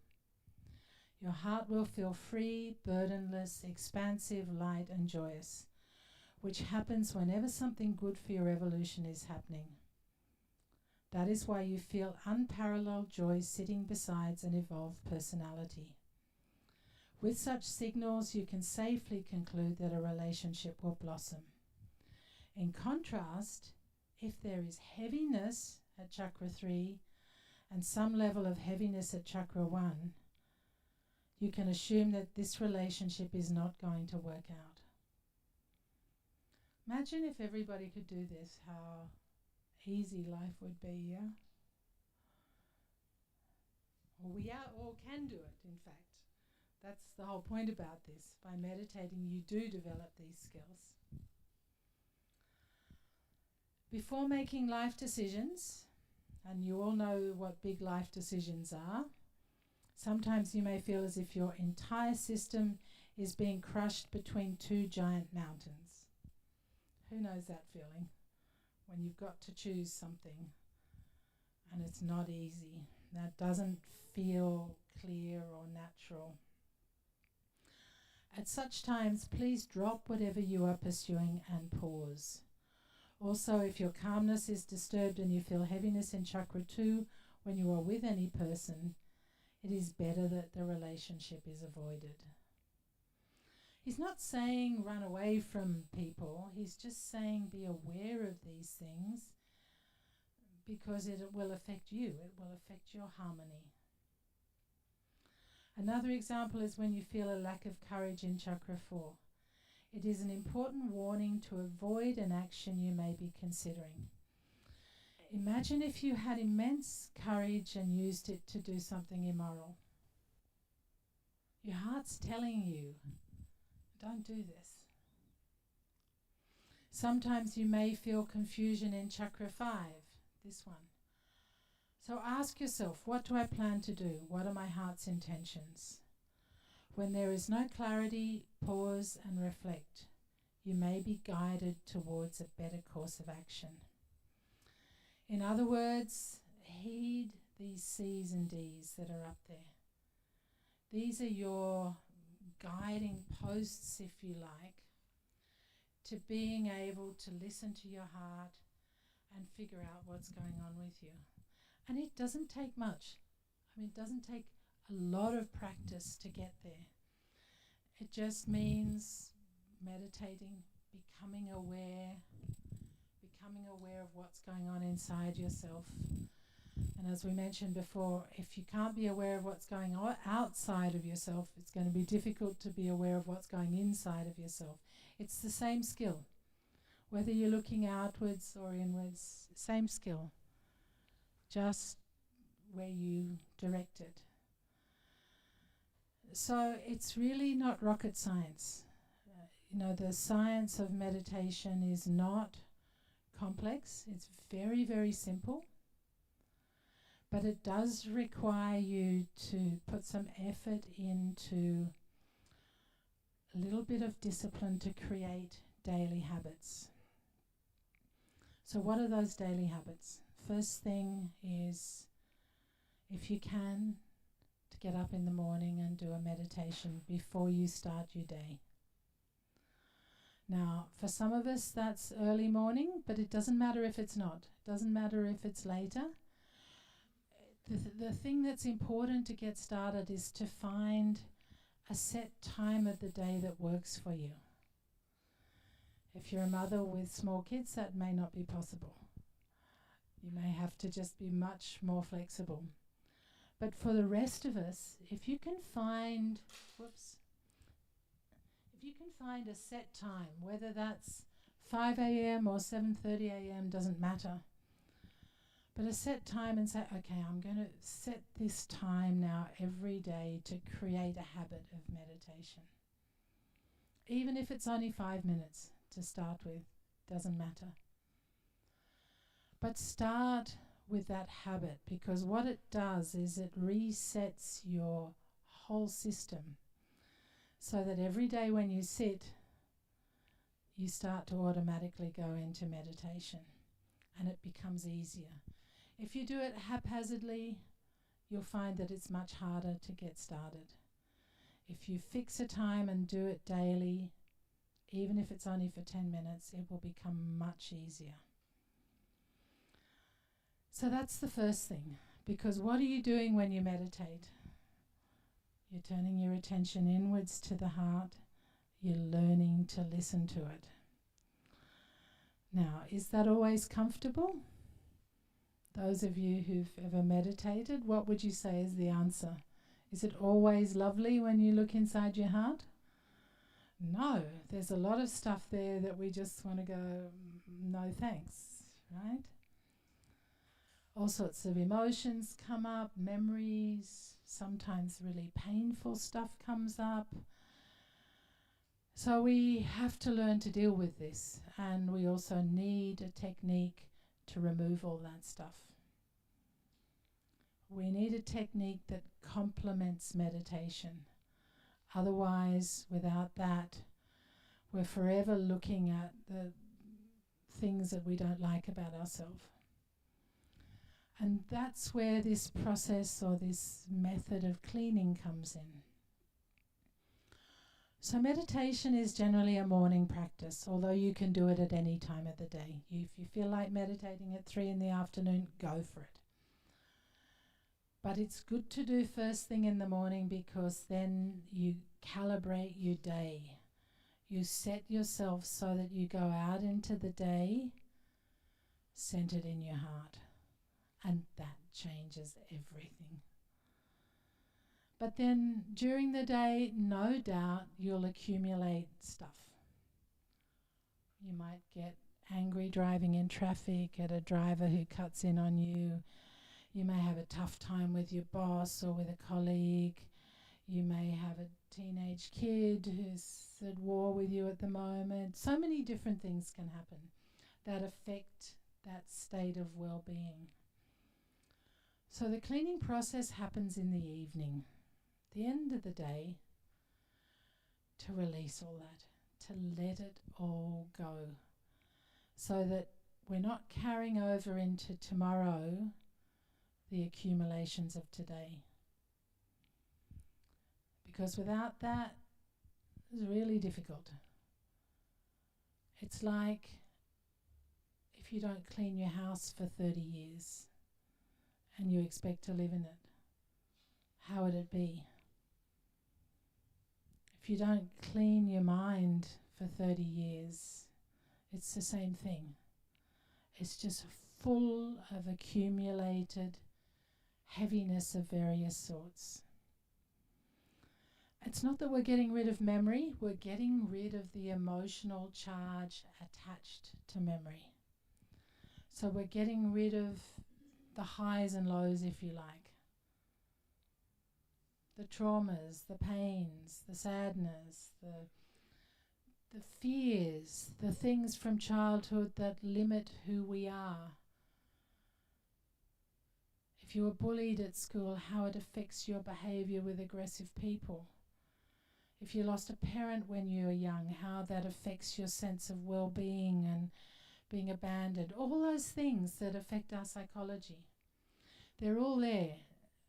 Your heart will feel free, burdenless, expansive, light and joyous, which happens whenever something good for your evolution is happening. That is why you feel unparalleled joy sitting beside an evolved personality. With such signals, you can safely conclude that a relationship will blossom. In contrast, if there is heaviness at chakra 3 and some level of heaviness at chakra 1, you can assume that this relationship is not going to work out. Imagine if everybody could do this, how easy life would be, yeah? Or we are, or can do it, in fact. That's the whole point about this. By meditating, you do develop these skills. Before making life decisions, and you all know what big life decisions are, sometimes you may feel as if your entire system is being crushed between two giant mountains. Who knows that feeling? When you've got to choose something and it's not easy. That doesn't feel clear or natural. At such times, please drop whatever you are pursuing and pause. Also, if your calmness is disturbed and you feel heaviness in chakra 2 when you are with any person, it is better that the relationship is avoided. He's not saying run away from people. He's just saying be aware of these things because it will affect you. It will affect your harmony. Another example is when you feel a lack of courage in chakra 4. It is an important warning to avoid an action you may be considering. Imagine if you had immense courage and used it to do something immoral. Your heart's telling you, don't do this. Sometimes you may feel confusion in chakra 5, this one. So ask yourself, what do I plan to do? What are my heart's intentions? When there is no clarity, pause and reflect. You may be guided towards a better course of action. In other words, heed these C's and D's that are up there. These are your guiding posts, if you like, to being able to listen to your heart and figure out what's going on with you. And it doesn't take much. I mean, it doesn't take a lot of practice to get there. It just means meditating, becoming aware of what's going on inside yourself. And as we mentioned before, if you can't be aware of what's going on outside of yourself, it's going to be difficult to be aware of what's going inside of yourself. It's the same skill. Whether you're looking outwards or inwards, same skill. Just where you direct it. So it's really not rocket science. The science of meditation is not complex. It's very, very simple. But it does require you to put some effort into a little bit of discipline to create daily habits. So what are those daily habits? First thing is, if you can, to get up in the morning and do a meditation before you start your day. Now, for some of us that's early morning, but it doesn't matter if it's not. It doesn't matter if it's later. The thing that's important to get started is to find a set time of the day that works for you. If you're a mother with small kids, that may not be possible. You may have to just be much more flexible. But for the rest of us, if you can find a set time, whether that's 5 a.m. or 7:30 a.m., doesn't matter. But a set time and say, okay, I'm going to set this time now every day to create a habit of meditation. Even if it's only 5 minutes to start with, doesn't matter. But start with that habit, because what it does is it resets your whole system so that every day when you sit, you start to automatically go into meditation and it becomes easier. If you do it haphazardly, you'll find that it's much harder to get started. If you fix a time and do it daily, even if it's only for 10 minutes, it will become much easier. So that's the first thing, because what are you doing when you meditate? You're turning your attention inwards to the heart. You're learning to listen to it. Now, is that always comfortable? Those of you who've ever meditated, what would you say is the answer? Is it always lovely when you look inside your heart? No, there's a lot of stuff there that we just want to go, no thanks, right? All sorts of emotions come up, memories, sometimes really painful stuff comes up. So we have to learn to deal with this, and we also need a technique to remove all that stuff. We need a technique that complements meditation. Otherwise, without that, we're forever looking at the things that we don't like about ourselves. And that's where this process or this method of cleaning comes in. So meditation is generally a morning practice, although you can do it at any time of the day. If you feel like meditating at 3 in the afternoon, go for it. But it's good to do first thing in the morning, because then you calibrate your day. You set yourself so that you go out into the day centered in your heart. And that changes everything. But then during the day, no doubt you'll accumulate stuff. You might get angry driving in traffic at a driver who cuts in on you. You may have a tough time with your boss or with a colleague. You may have a teenage kid who's at war with you at the moment. So many different things can happen that affect that state of well-being. So the cleaning process happens in the evening, the end of the day, to release all that, to let it all go, so that we're not carrying over into tomorrow the accumulations of today. Because without that, it's really difficult. It's like if you don't clean your house for 30 years and you expect to live in it, how would it be? If you don't clean your mind for 30 years, it's the same thing. It's just full of accumulated heaviness of various sorts. It's not that we're getting rid of memory, we're getting rid of the emotional charge attached to memory. So we're getting rid of the highs and lows, if you like. The traumas, the pains, the sadness, the fears, the things from childhood that limit who we are. If you were bullied at school, how it affects your behaviour with aggressive people. If you lost a parent when you were young, how that affects your sense of well-being and being abandoned. All those things that affect our psychology. They're all there.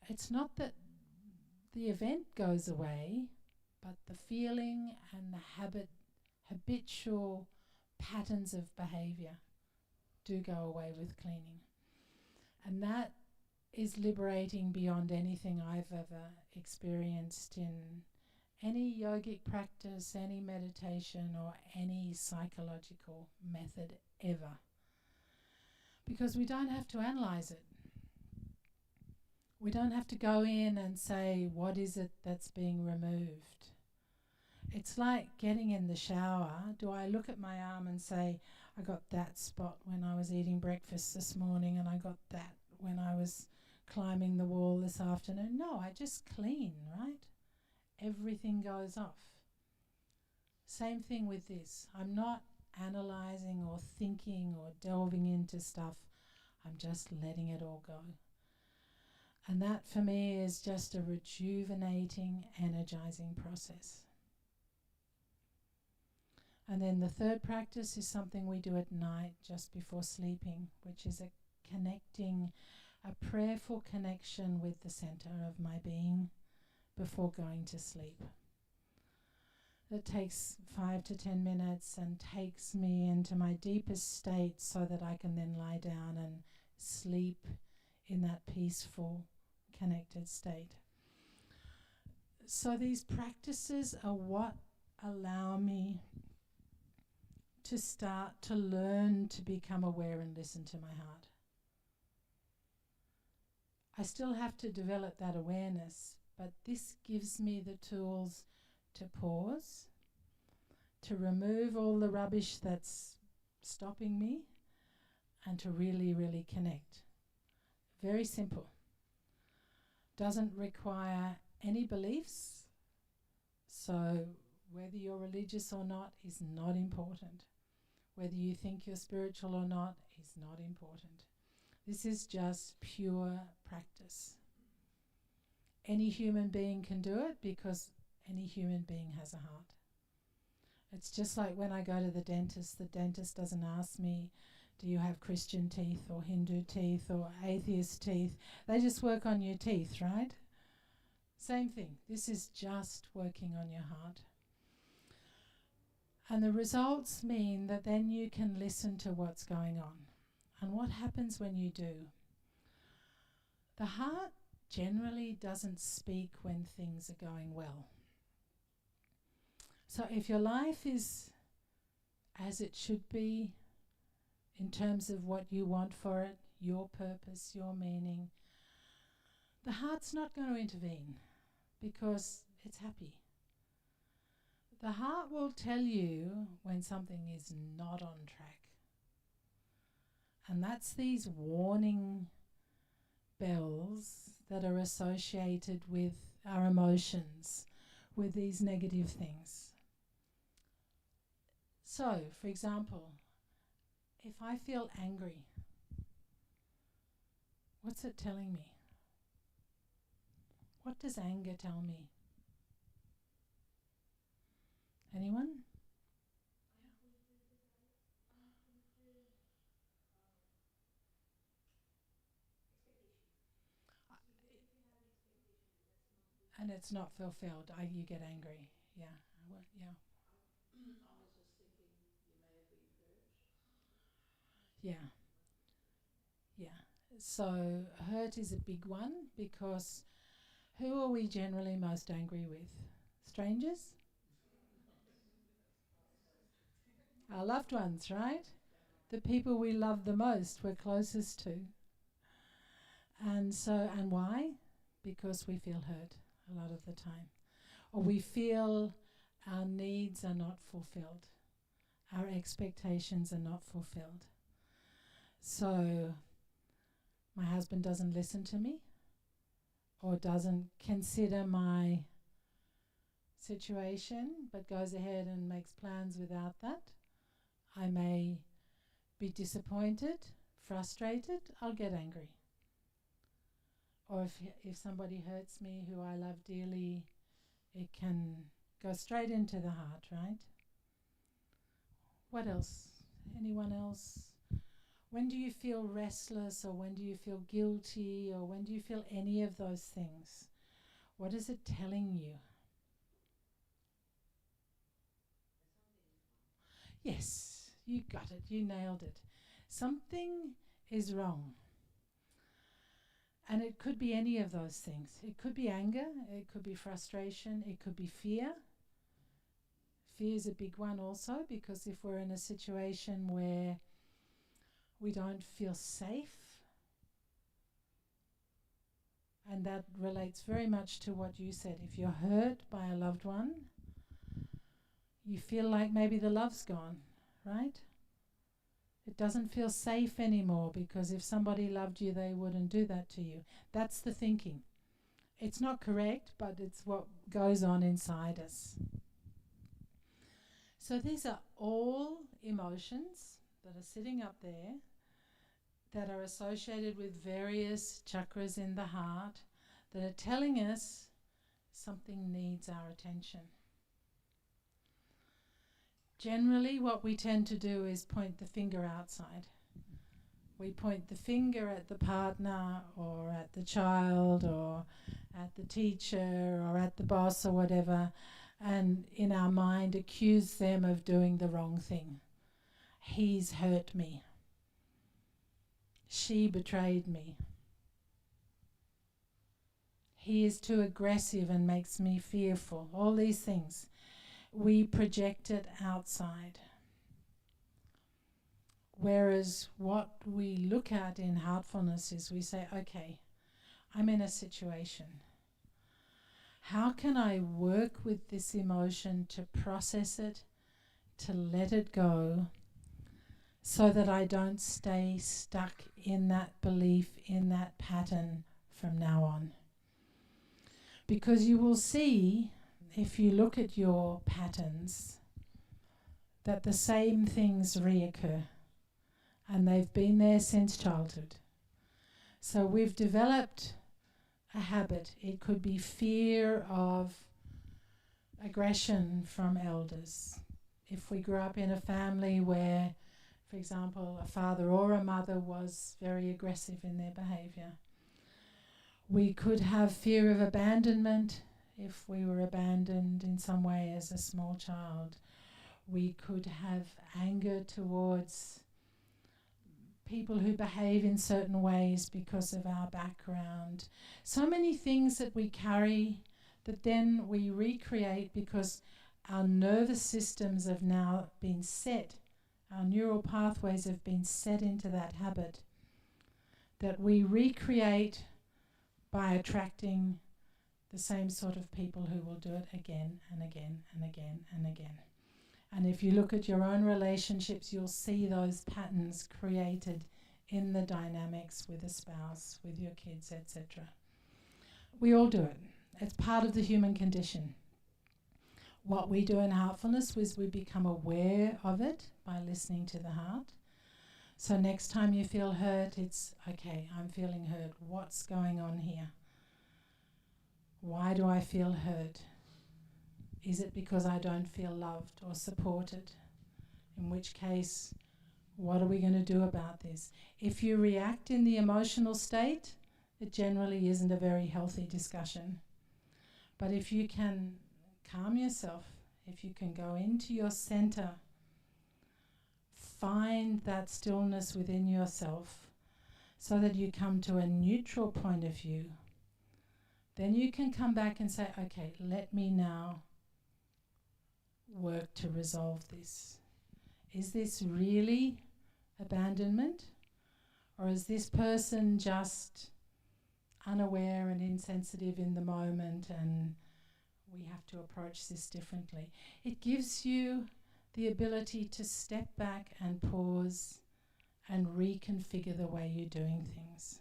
It's not that the event goes away, but the feeling and the habitual patterns of behaviour do go away with cleaning. And that is liberating beyond anything I've ever experienced in any yogic practice, any meditation, or any psychological method ever. Because we don't have to analyse it. We don't have to go in and say, what is it that's being removed? It's like getting in the shower. Do I look at my arm and say, I got that spot when I was eating breakfast this morning, and I got that when I was climbing the wall this afternoon? No, I just clean, right? Everything goes off. Same thing with this. I'm not analysing or thinking or delving into stuff. I'm just letting it all go. And that for me is just a rejuvenating, energizing process. And then the third practice is something we do at night just before sleeping, which is a prayerful connection with the center of my being before going to sleep. It takes 5 to 10 minutes and takes me into my deepest state so that I can then lie down and sleep in that peaceful, connected state. So these practices are what allow me to start to learn to become aware and listen to my heart. I still have to develop that awareness, but this gives me the tools to pause, to remove all the rubbish that's stopping me, and to really, really connect. Very simple. Doesn't require any beliefs, so whether you're religious or not is not important. Whether you think you're spiritual or not is not important. This is just pure practice. Any human being can do it because any human being has a heart. It's just like when I go to the dentist doesn't ask me, do you have Christian teeth or Hindu teeth or atheist teeth? They just work on your teeth, right? Same thing. This is just working on your heart. And the results mean that then you can listen to what's going on. And what happens when you do? The heart generally doesn't speak when things are going well. So if your life is as it should be in terms of what you want for it, your purpose, your meaning, the heart's not going to intervene because it's happy. The heart will tell you when something is not on track. And that's these warning bells that are associated with our emotions, with these negative things. So, for example, if I feel angry, what's it telling me? What does anger tell me? Anyone? And it's not fulfilled. You get angry. Yeah. Yeah. Yeah. Yeah. So hurt is a big one, because who are we generally most angry with? Strangers? Our loved ones, right? The people we love the most, we're closest to. And why? Because we feel hurt a lot of the time. Or we feel our needs are not fulfilled. Our expectations are not fulfilled. So my husband doesn't listen to me, or doesn't consider my situation, but goes ahead and makes plans without that. I may be disappointed, frustrated, I'll get angry. Or if somebody hurts me who I love dearly, it can go straight into the heart, right? What else? Anyone else? When do you feel restless, or when do you feel guilty, or when do you feel any of those things? What is it telling you? Yes, you got it, you nailed it. Something is wrong. And it could be any of those things. It could be anger, it could be frustration, it could be fear. Fear is a big one also, because if we're in a situation where we don't feel safe, and that relates very much to what you said. If you're hurt by a loved one, you feel like maybe the love's gone, right? It doesn't feel safe anymore, because if somebody loved you, they wouldn't do that to you. That's the thinking. It's not correct, but it's what goes on inside us. So these are all emotions that are sitting up there, that are associated with various chakras in the heart, that are telling us something needs our attention. Generally, what we tend to do is point the finger outside. We point the finger at the partner, or at the child, or at the teacher, or at the boss, or whatever, and in our mind accuse them of doing the wrong thing. He's hurt me. She betrayed me. He is too aggressive and makes me fearful. All these things. We project it outside. Whereas what we look at in Heartfulness is we say, okay, I'm in a situation. How can I work with this emotion to process it, to let it go, so that I don't stay stuck in that belief, in that pattern from now on? Because you will see, if you look at your patterns, that the same things reoccur, and they've been there since childhood. So we've developed a habit. It could be fear of aggression from elders. If we grew up in a family where, for example, a father or a mother was very aggressive in their behaviour. We could have fear of abandonment if we were abandoned in some way as a small child. We could have anger towards people who behave in certain ways because of our background. So many things that we carry that then we recreate because our nervous systems have now been set. Our neural pathways have been set into that habit that we recreate by attracting the same sort of people who will do it again and again and again and again. And if you look at your own relationships, you'll see those patterns created in the dynamics with a spouse, with your kids, etc. We all do it. It's part of the human condition. What we do in Heartfulness is we become aware of it by listening to the heart. So next time you feel hurt, it's, okay, I'm feeling hurt. What's going on here? Why do I feel hurt? Is it because I don't feel loved or supported? In which case, what are we going to do about this? If you react in the emotional state, it generally isn't a very healthy discussion. But if you can calm yourself, if you can go into your center, find that stillness within yourself so that you come to a neutral point of view, then you can come back and say, okay, let me now work to resolve this. Is this really abandonment? Or is this person just unaware and insensitive in the moment and we have to approach this differently? It gives you the ability to step back and pause and reconfigure the way you're doing things.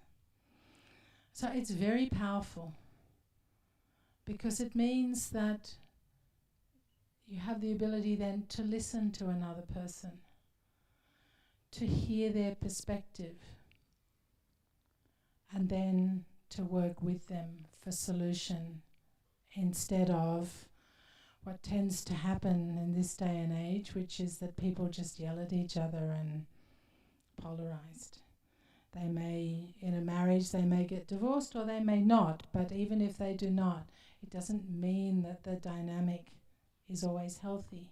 So it's very powerful because it means that you have the ability then to listen to another person, to hear their perspective, and then to work with them for solution instead of what tends to happen in this day and age, which is that people just yell at each other and polarized. They may, in a marriage, they may get divorced or they may not, but even if they do not, it doesn't mean that the dynamic is always healthy.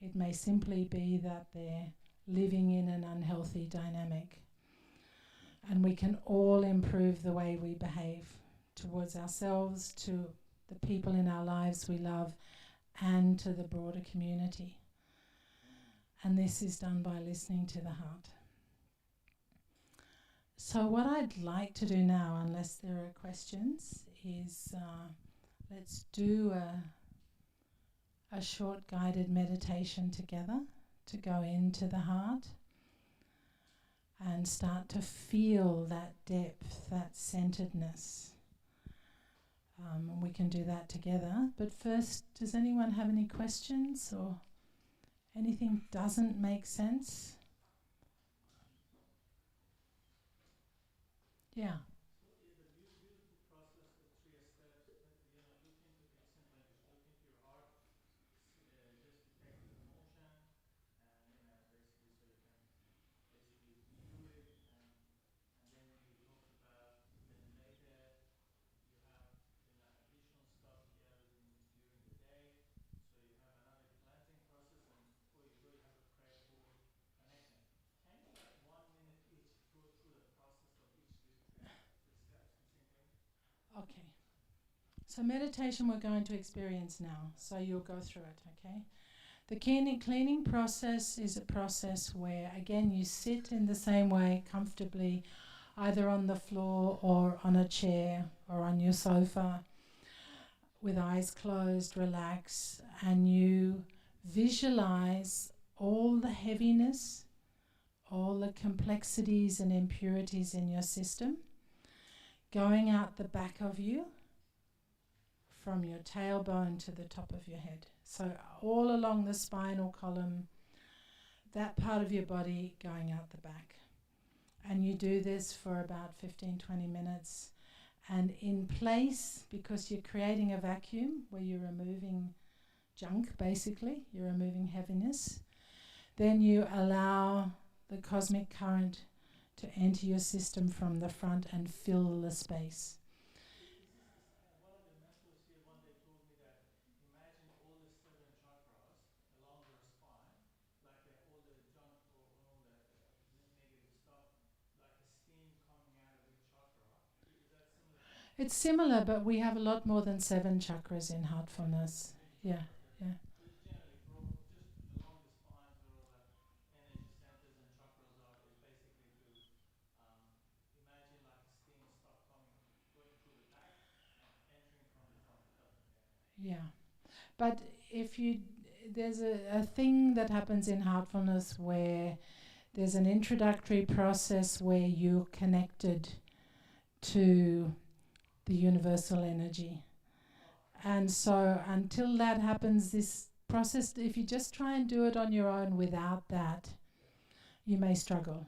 It may simply be that they're living in an unhealthy dynamic. And we can all improve the way we behave towards ourselves, to the people in our lives we love, and to the broader community. And this is done by listening to the heart. So what I'd like to do now, unless there are questions, is let's do a short guided meditation together to go into the heart and start to feel that depth, that centeredness. We can do that together. But first, does anyone have any questions or anything doesn't make sense? Yeah. Okay. So meditation we're going to experience now. So you'll go through it, okay? The cleaning process is a process where, again, you sit in the same way comfortably, either on the floor or on a chair or on your sofa, with eyes closed, relax, and you visualize all the heaviness, all the complexities and impurities in your system going out the back of you from your tailbone to the top of your head. So all along the spinal column, that part of your body going out the back. And you do this for about 15-20 minutes. And in place, because you're creating a vacuum where you're removing junk, basically, you're removing heaviness, then you allow the cosmic current to enter your system from the front and fill the space. One of the mentors here one day told me that imagine all the 7 chakras along your spine, like all the junk or all the negative stuff, like a steam coming out of each chakra. Is that similar? It's similar, but we have a lot more than 7 chakras in Heartfulness. Yeah, yeah. Just generally, just along the spines where all the energy centers and chakras are, is basically to imagine like a steam stuff going through the back and entering from the front. It doesn't matter. Yeah. But if you, there's a thing that happens in Heartfulness where There's an introductory process where you're connected to the universal energy. And so until that happens, this process, if you just try and do it on your own without that, you may struggle,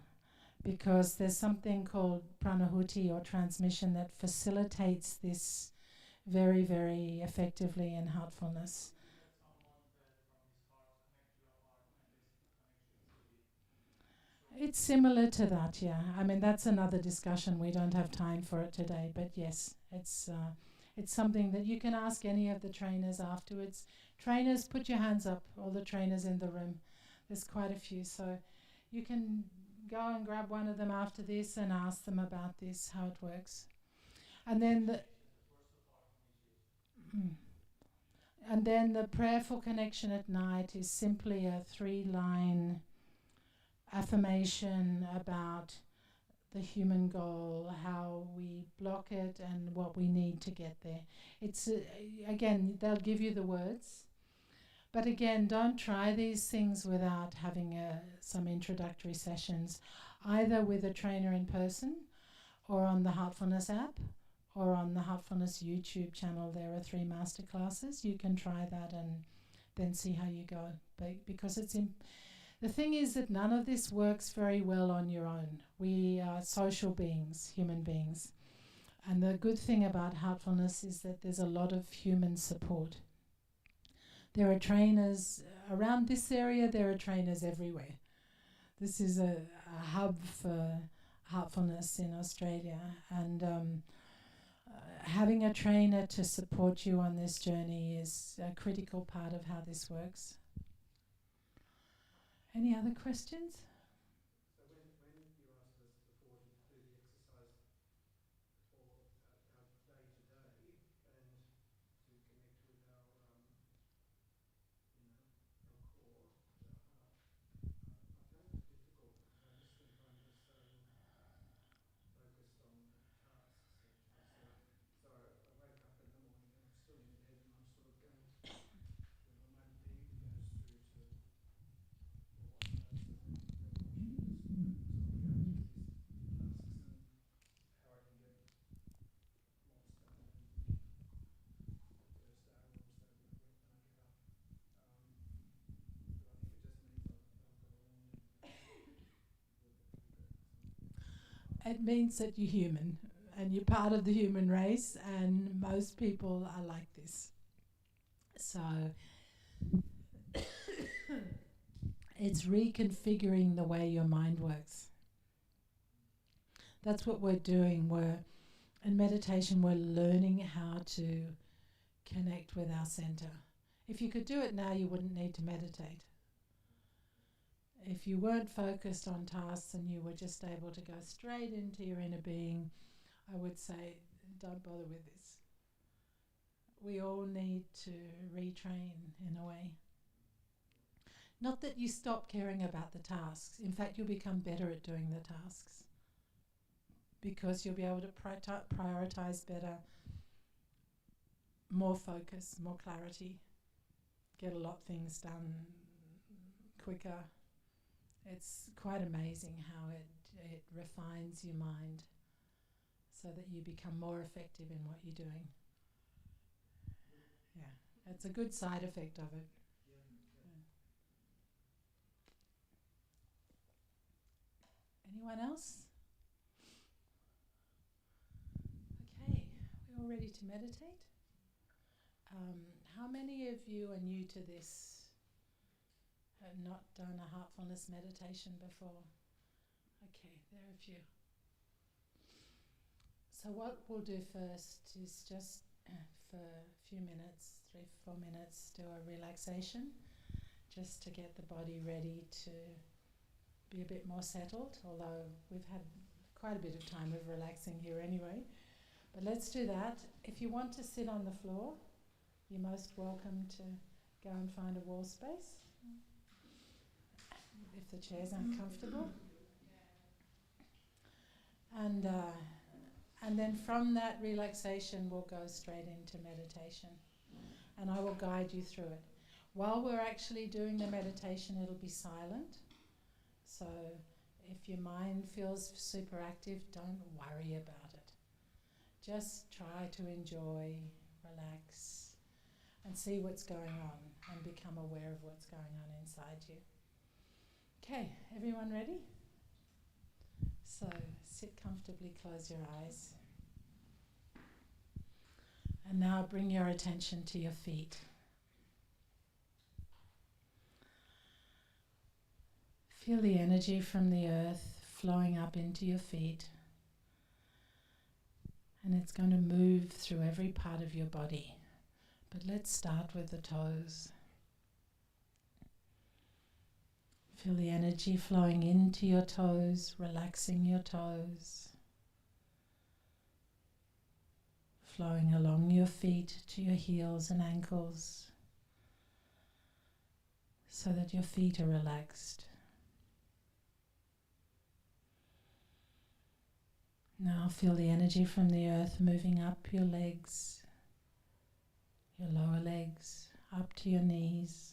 because there's something called pranahuti, or transmission, that facilitates this very, very effectively in heartfulness. It's similar to that, yeah. I mean, that's another discussion. We don't have time for it today, but yes, it's something that you can ask any of the trainers afterwards. Trainers, put your hands up, all the trainers in the room. There's quite a few, so you can go and grab one of them after this and ask them about this, how it works. And then the prayerful connection at night is simply a 3-line affirmation about the human goal, how we block it, and what we need to get there. It's again, they'll give you the words, but again, don't try these things without having some introductory sessions, either with a trainer in person, or on the Heartfulness app, or on the Heartfulness YouTube channel. There are 3 masterclasses. You can try that and then see how you go. Because the thing is that none of this works very well on your own. We are social beings, human beings. And the good thing about Heartfulness is that there's a lot of human support. There are trainers around this area, there are trainers everywhere. This is a hub for Heartfulness in Australia, and having a trainer to support you on this journey is a critical part of how this works. Any other questions? So when you asked us before to do the exercise for our day-to-day and to connect with our core, our heart, I found it difficult because I just think I'm just so focused on tasks actually. So I wake up in the morning and I'm still in bed and I'm sort of going, my mind deep goes through to It means that you're human and you're part of the human race, and most people are like this. So it's reconfiguring the way your mind works. That's what we're doing. In meditation, we're learning how to connect with our center. If you could do it now, you wouldn't need to meditate. If you weren't focused on tasks and you were just able to go straight into your inner being, I would say, don't bother with this. We all need to retrain in a way. Not that you stop caring about the tasks. In fact, you'll become better at doing the tasks, because you'll be able to prioritize better, more focus, more clarity, get a lot of things done quicker. It's quite amazing how it refines your mind so that you become more effective in what you're doing. Yeah, it's a good side effect of it. Anyone else? Okay, we're all ready to meditate. How many of you are new to this? Have not done a heartfulness meditation before? Okay, there are a few. So what we'll do first is just for a few minutes, 3-4 minutes, do a relaxation, just to get the body ready to be a bit more settled, although we've had quite a bit of time of relaxing here anyway. But let's do that. If you want to sit on the floor, you're most welcome to go and find a wall space, if the chairs aren't comfortable. And then from that relaxation, we'll go straight into meditation. And I will guide you through it. While we're actually doing the meditation, it'll be silent. So If your mind feels super active, don't worry about it. Just try to enjoy, relax, and see what's going on and become aware of what's going on inside you. Okay, everyone ready? So sit comfortably, close your eyes. And now bring your attention to your feet. Feel the energy from the earth flowing up into your feet. And it's going to move through every part of your body. But let's start with the toes. Feel the energy flowing into your toes, relaxing your toes. Flowing along your feet to your heels and ankles so that your feet are relaxed. Now feel the energy from the earth moving up your legs, your lower legs, up to your knees,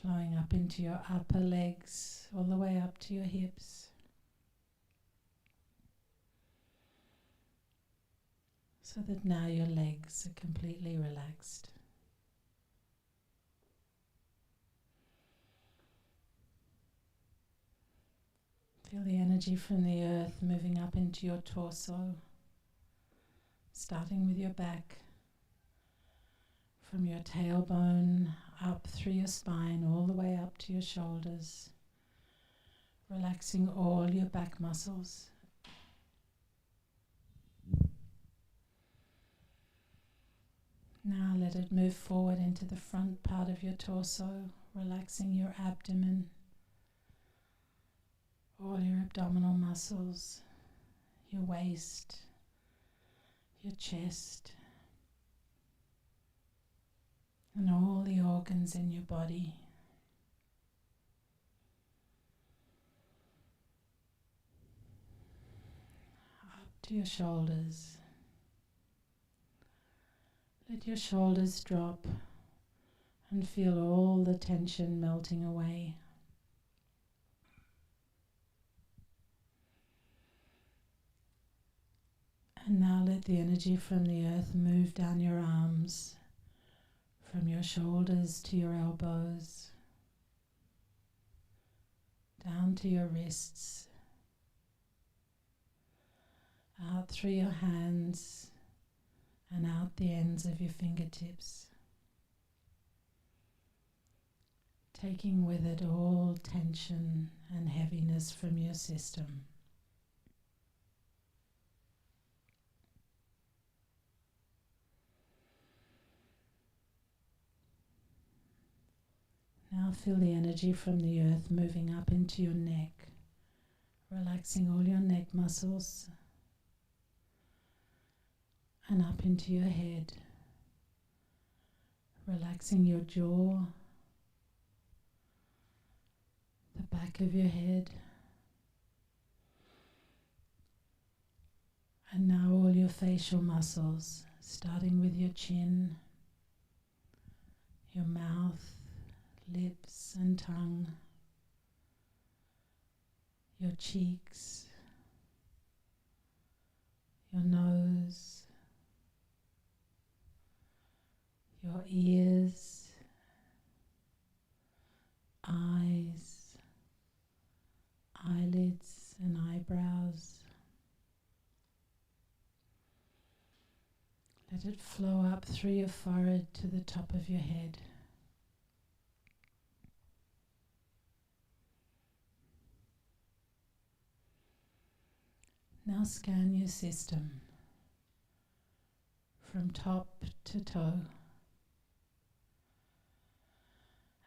flowing up into your upper legs, all the way up to your hips. So that now your legs are completely relaxed. Feel the energy from the earth moving up into your torso, starting with your back, from your tailbone up through your spine, all the way up to your shoulders, relaxing all your back muscles. Now let it move forward into the front part of your torso, relaxing your abdomen, all your abdominal muscles, your waist, your chest, and all the organs in your body. Up to your shoulders. Let your shoulders drop and feel all the tension melting away. And now let the energy from the earth move down your arms, from your shoulders to your elbows, down to your wrists, out through your hands, and out the ends of your fingertips, taking with it all tension and heaviness from your system. Now feel the energy from the earth moving up into your neck, relaxing all your neck muscles, and up into your head, relaxing your jaw, the back of your head, and now all your facial muscles, starting with your chin, your mouth, lips and tongue, your cheeks, your nose, your ears, eyes, eyelids and eyebrows. Let it flow up through your forehead to the top of your head. Now scan your system from top to toe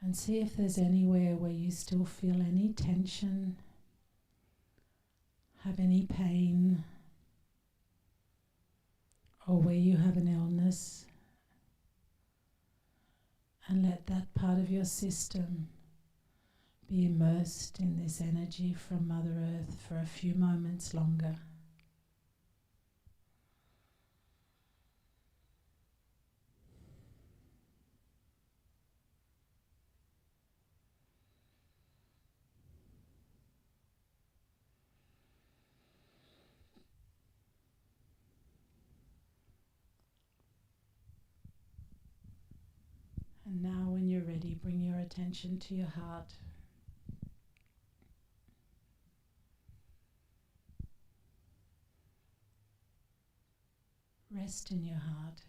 and see if there's anywhere where you still feel any tension, have any pain, or where you have an illness, and let that part of your system be immersed in this energy from Mother Earth for a few moments longer. attention to your heart. Rest in your heart.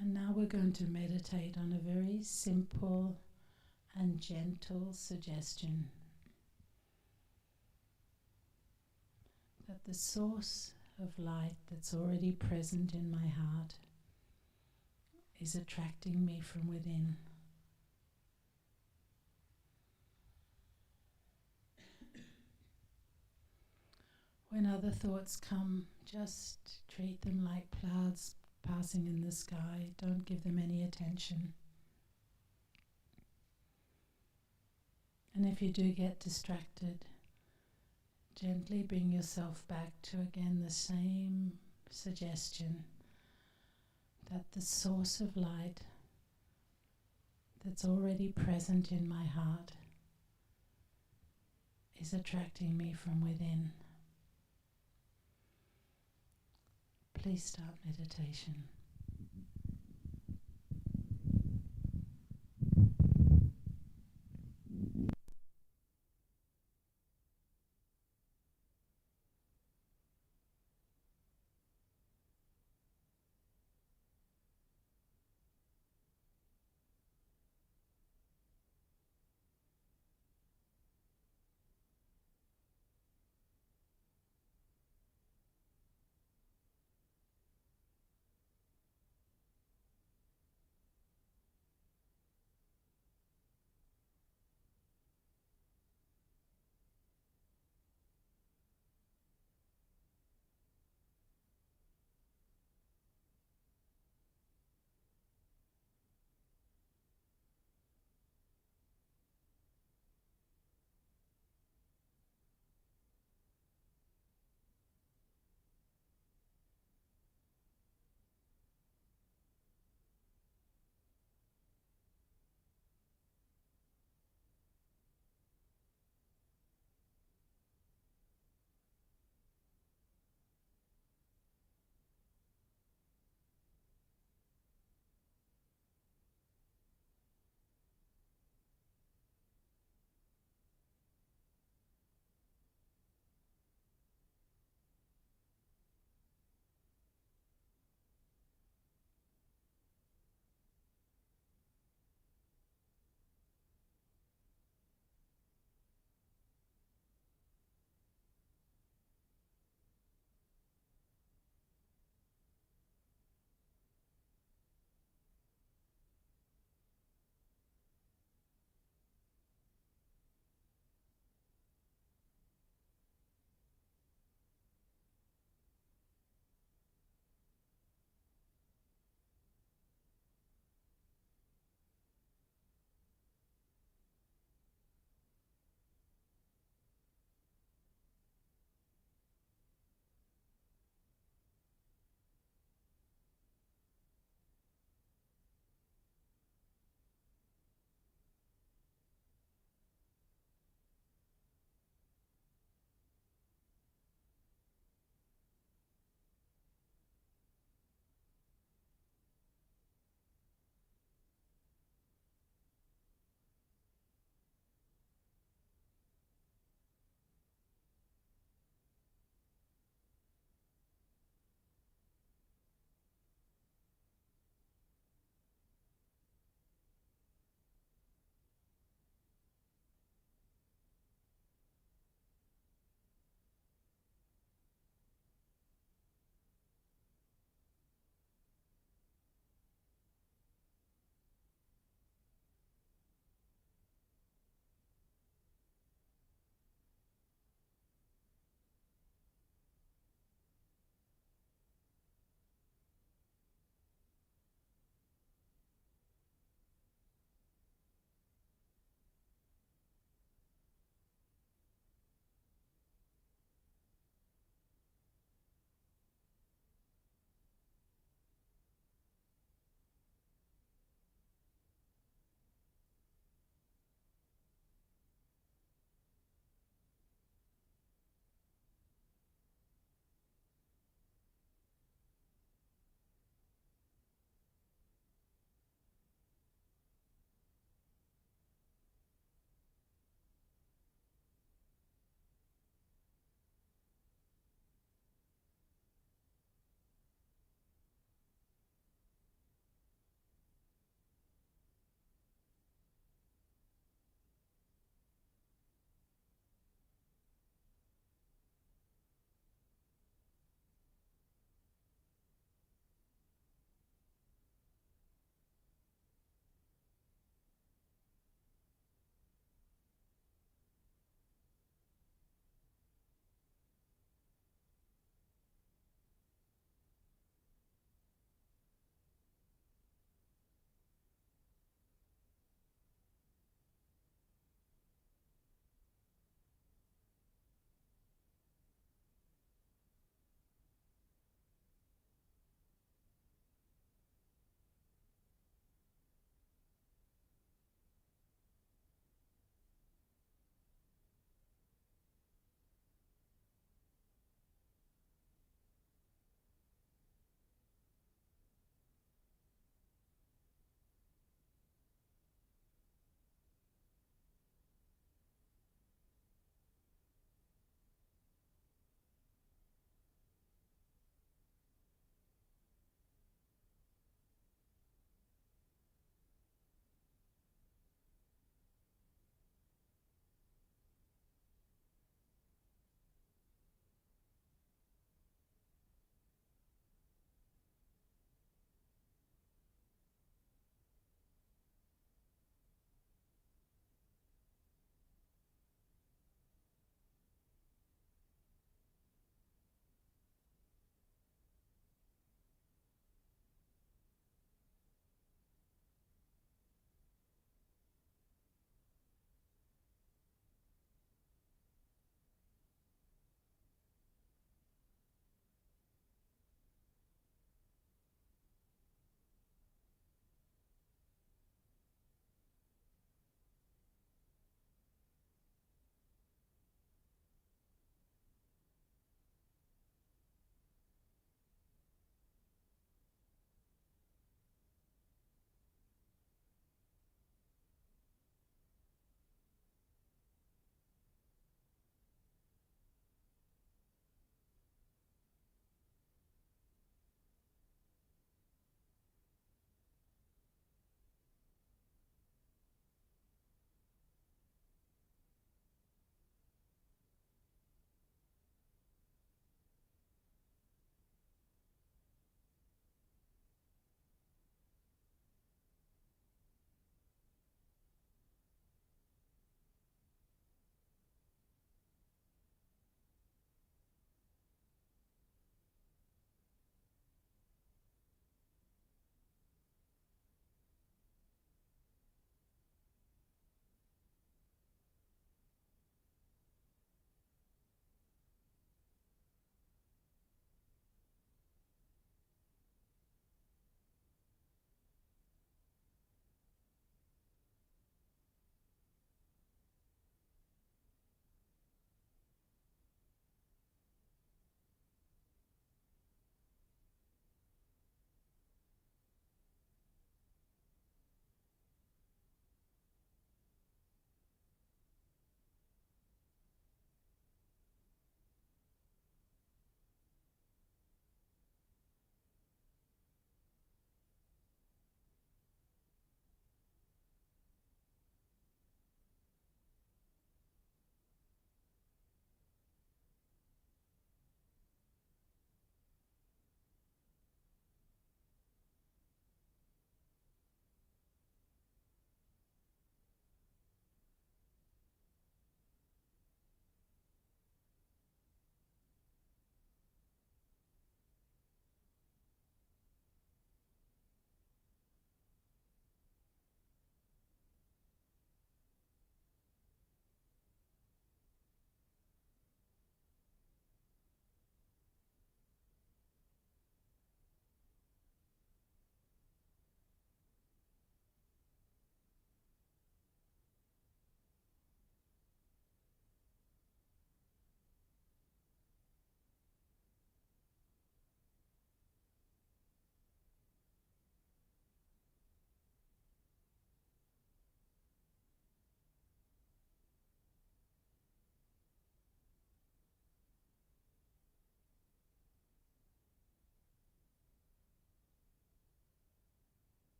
And now we're going to meditate on a very simple and gentle suggestion that the source of light that's already present in my heart is attracting me from within. When other thoughts come, just treat them like clouds passing in the sky. Don't give them any attention. And if you do get distracted, gently bring yourself back to again the same suggestion that the source of light that's already present in my heart is attracting me from within. Please start meditation.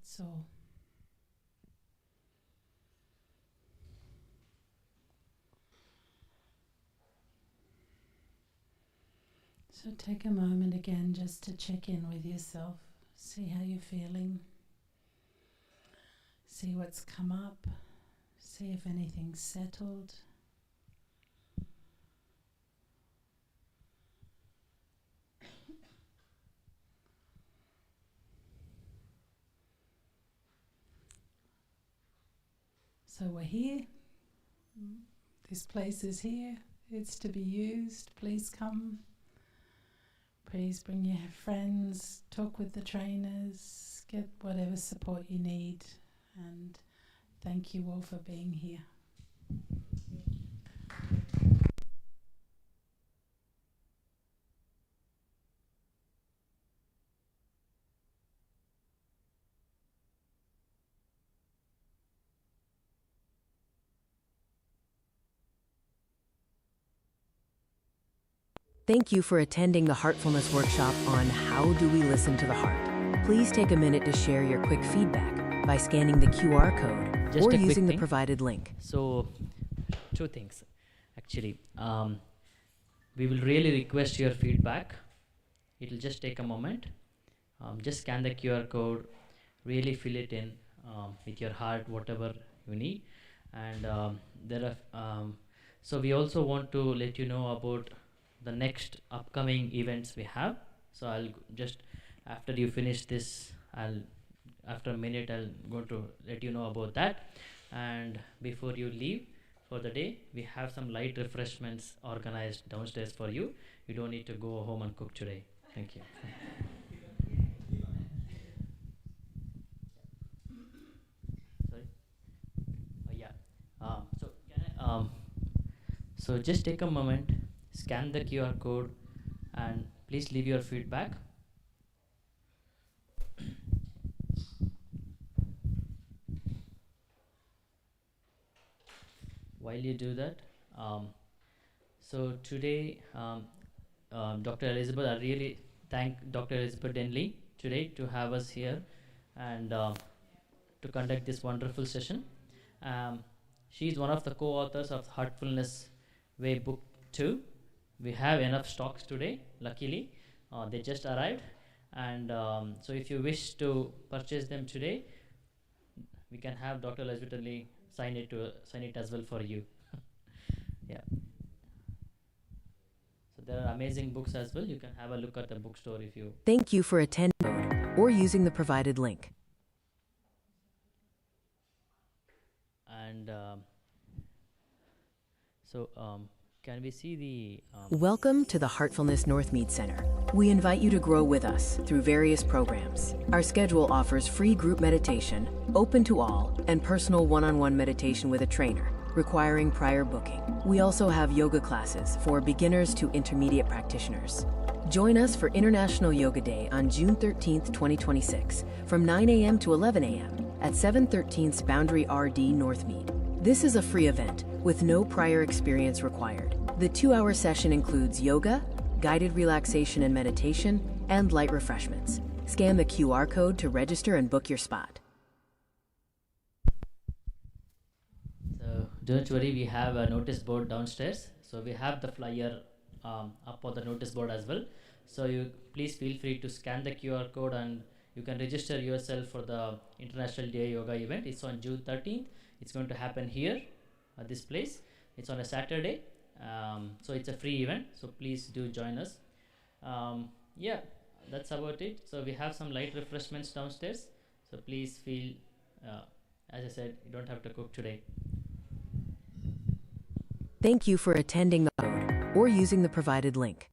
That's all. So take a moment again just to check in with yourself, see how you're feeling, see what's come up, see if anything's settled. So we're here. This place is here. It's to be used. Please come. Please bring your friends, talk with the trainers, get whatever support you need, and thank you all for being here. Thank you for attending the Heartfulness workshop on How Do We Listen to the Heart. Please take a minute to share your quick feedback by scanning the QR code Just or a quick using the thing. provided link. So, two things actually. We will really request your feedback. It will just take a moment. Just scan the QR code, really fill it in with your heart, whatever you need. And so we also want to let you know about the next upcoming events we have. So I'll just, after you finish this, after a minute I'll go to let you know about that. And before you leave for the day, we have some light refreshments organized downstairs for you. You don't need to go home and cook today. Thank you. Sorry. Yeah. So can I, so just take a moment, scan the QR code, and please leave your feedback. While you do that, so today, Dr. Elizabeth, I really thank Dr. Elizabeth Denley today to have us here and to conduct this wonderful session. She is one of the co-authors of Heartfulness Way Book 2. We have enough stocks today, luckily. They just arrived. And so if you wish to purchase them today, we can have Dr. Elizabeth Denley sign it as well for you. Yeah. So there are amazing books as well. You can have a look at the bookstore if you... Thank you for attending or using the provided link. And can we see the... Welcome to the Heartfulness Northmead Center. We invite you to grow with us through various programs. Our schedule offers free group meditation, open to all, and personal one-on-one meditation with a trainer, requiring prior booking. We also have yoga classes for beginners to intermediate practitioners. Join us for International Yoga Day on June 13th, 2026, from 9 a.m. to 11 a.m. at 713 Boundary RD Northmead. This is a free event with no prior experience required. The 2-hour session includes yoga, guided relaxation and meditation, and light refreshments. Scan the QR code to register and book your spot. So don't worry, we have a notice board downstairs. So we have the flyer up on the notice board as well. So you please feel free to scan the QR code and you can register yourself for the International Day Yoga event. It's on June 13th. It's going to happen here at this place. It's on a Saturday. So it's a free event. So please do join us. Yeah, that's about it. So we have some light refreshments downstairs. So please feel, as I said, you don't have to cook today. Thank you for attending the code or using the provided link.